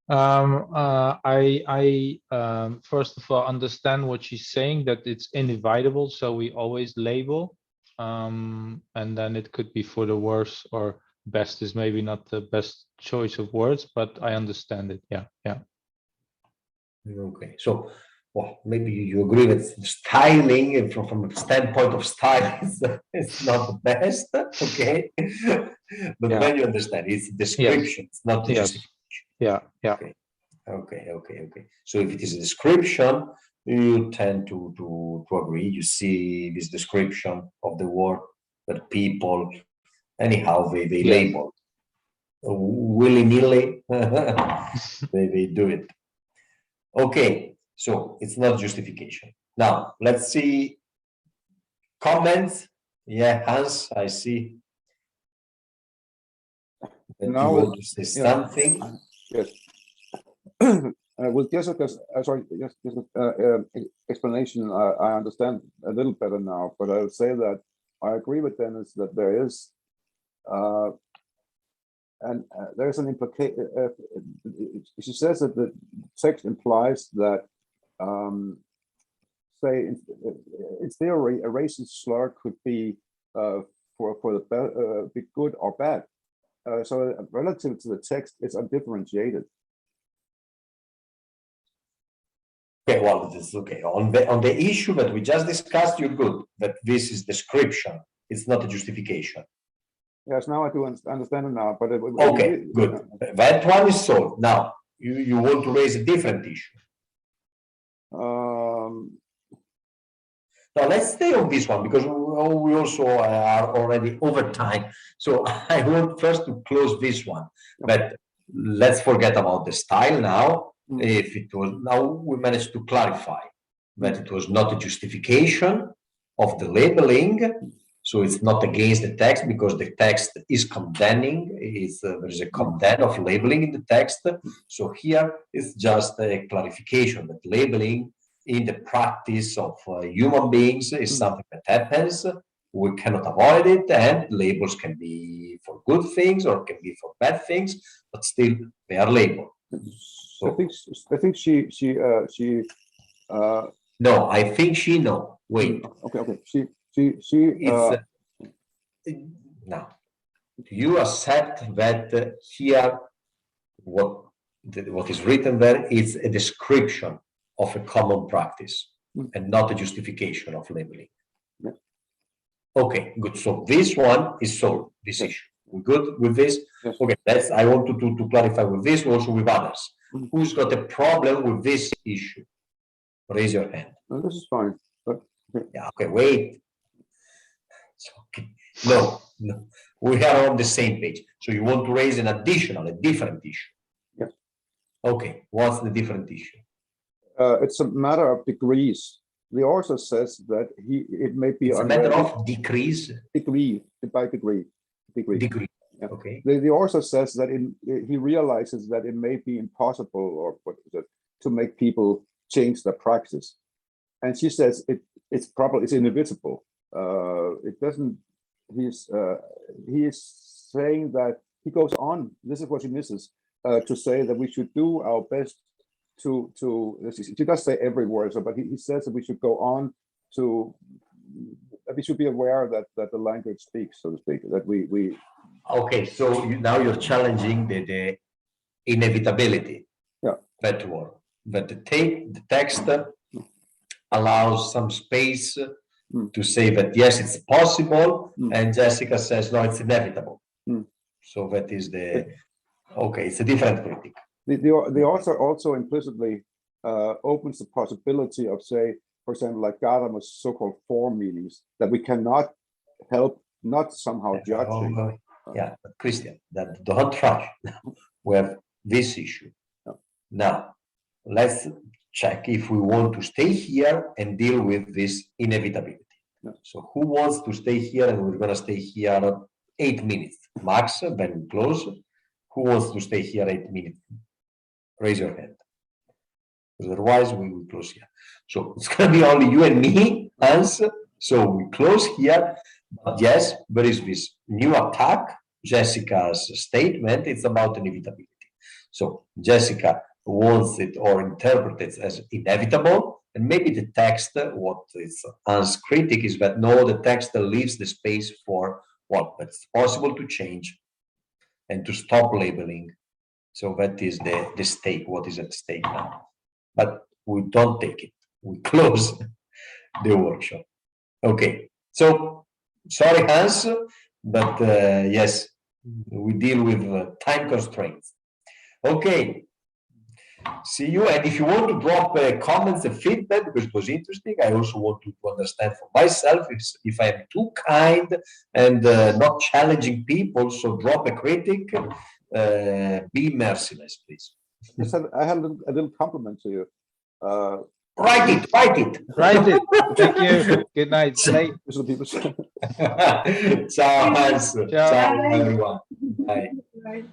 I first of all understand what she's saying, that it's inevitable, so we always label, and then it could be for the worse or best is maybe not the best choice of words, but I understand it. Yeah. Okay, so well, maybe you agree that styling from a standpoint of style is not the best, okay? But Yeah. when you understand, it's description, it's not the Yes. justification. Yeah. Yeah. Okay. So if it is a description, you tend to agree. You see this description of the word that people, anyhow, they Yes. label willy-nilly, they do it. Okay, so it's not justification. Now, let's see comments. Yeah, Hans, I see that Now, you want to say yeah. something. Yes. With Jessica's explanation, I understand a little better now, but I would say that I agree with Dennis that there is, there's an implication. She says that the text implies that, say, in theory, a racist slur could be be good or bad. So relative to the text, it's undifferentiated. Okay, well, this is okay. On the issue that we just discussed, you're good. That this is description. It's not a justification. Yes, now I do understand it now. But Okay, good. That one is solved. Now you want to raise a different issue. Now let's stay on this one because we also are already over time. So I want first to close this one. But let's forget about the style now. If it was, now we managed to clarify that it was not a justification of the labeling. So it's not against the text because the text is condemning. There is a condemn of labeling in the text. So here it's just a clarification that labeling in the practice of human beings is something that happens. We cannot avoid it, and labels can be for good things or can be for bad things, but still they are labeled. So, I think she no, I think she no. Wait. Okay. Now, do you accept that here what is written there is a description of a common practice and not a justification of labeling? Yeah. Okay, good. So this one is solved, this issue. We're good with this? Yes. Okay, I want to clarify with this, also with others. Who's got a problem with this issue? Raise your hand. No, this is fine. But yeah, okay, wait. Okay. No, we are on the same page. So you want to raise a different issue? Yes. Okay, what's the different issue? It's a matter of degrees. The author says that it may be a matter of degree. Yeah. Okay. The author says that he realizes that it may be impossible, or what is it, to make people change their practice, and she says it's inevitable. It doesn't. He is saying that he goes on. This is what she misses, to say that we should do our best to. She does say every word, but he says that we should go on to. We should be aware that the language speaks, so to speak. That we. Okay, so now you're challenging the inevitability. Yeah. That word. That the text allows some space to say that yes, it's possible, and Jessica says no, it's inevitable. So that is it's a different critic. The author also implicitly opens the possibility of, say, for example, like Gadamer's so-called form meanings that we cannot help not somehow judging. Yeah, but Christian, that don't rush. We have this issue. Now, let's check if we want to stay here and deal with this inevitability. So who wants to stay here? And we're going to stay here 8 minutes. Max, then we close. Who wants to stay here 8 minutes? Raise your hand. Otherwise, we will close here. So it's going to be only you and me, Hans. So we close here. But yes, there is this new attack. Jessica's statement, it's about inevitability. So Jessica wants it or interprets it as inevitable. And maybe the text, what is Hans' critic is that no, the text leaves the space for what? It's possible to change and to stop labeling. So that is the stake, what is at stake now. But we don't take it. we close the workshop. Okay, so sorry, Hans, but yes, we deal with time constraints. Okay, see you. And if you want to drop comments and feedback, because it was interesting, I also want to understand for myself if I'm too kind and not challenging people. So drop a critic, be merciless, please. I had a little compliment to you. Write it, write it. Write it. Thank you. Good night. Bye. These are the people. Ciao, Hans. Ciao. Ciao, everyone. Bye. Right.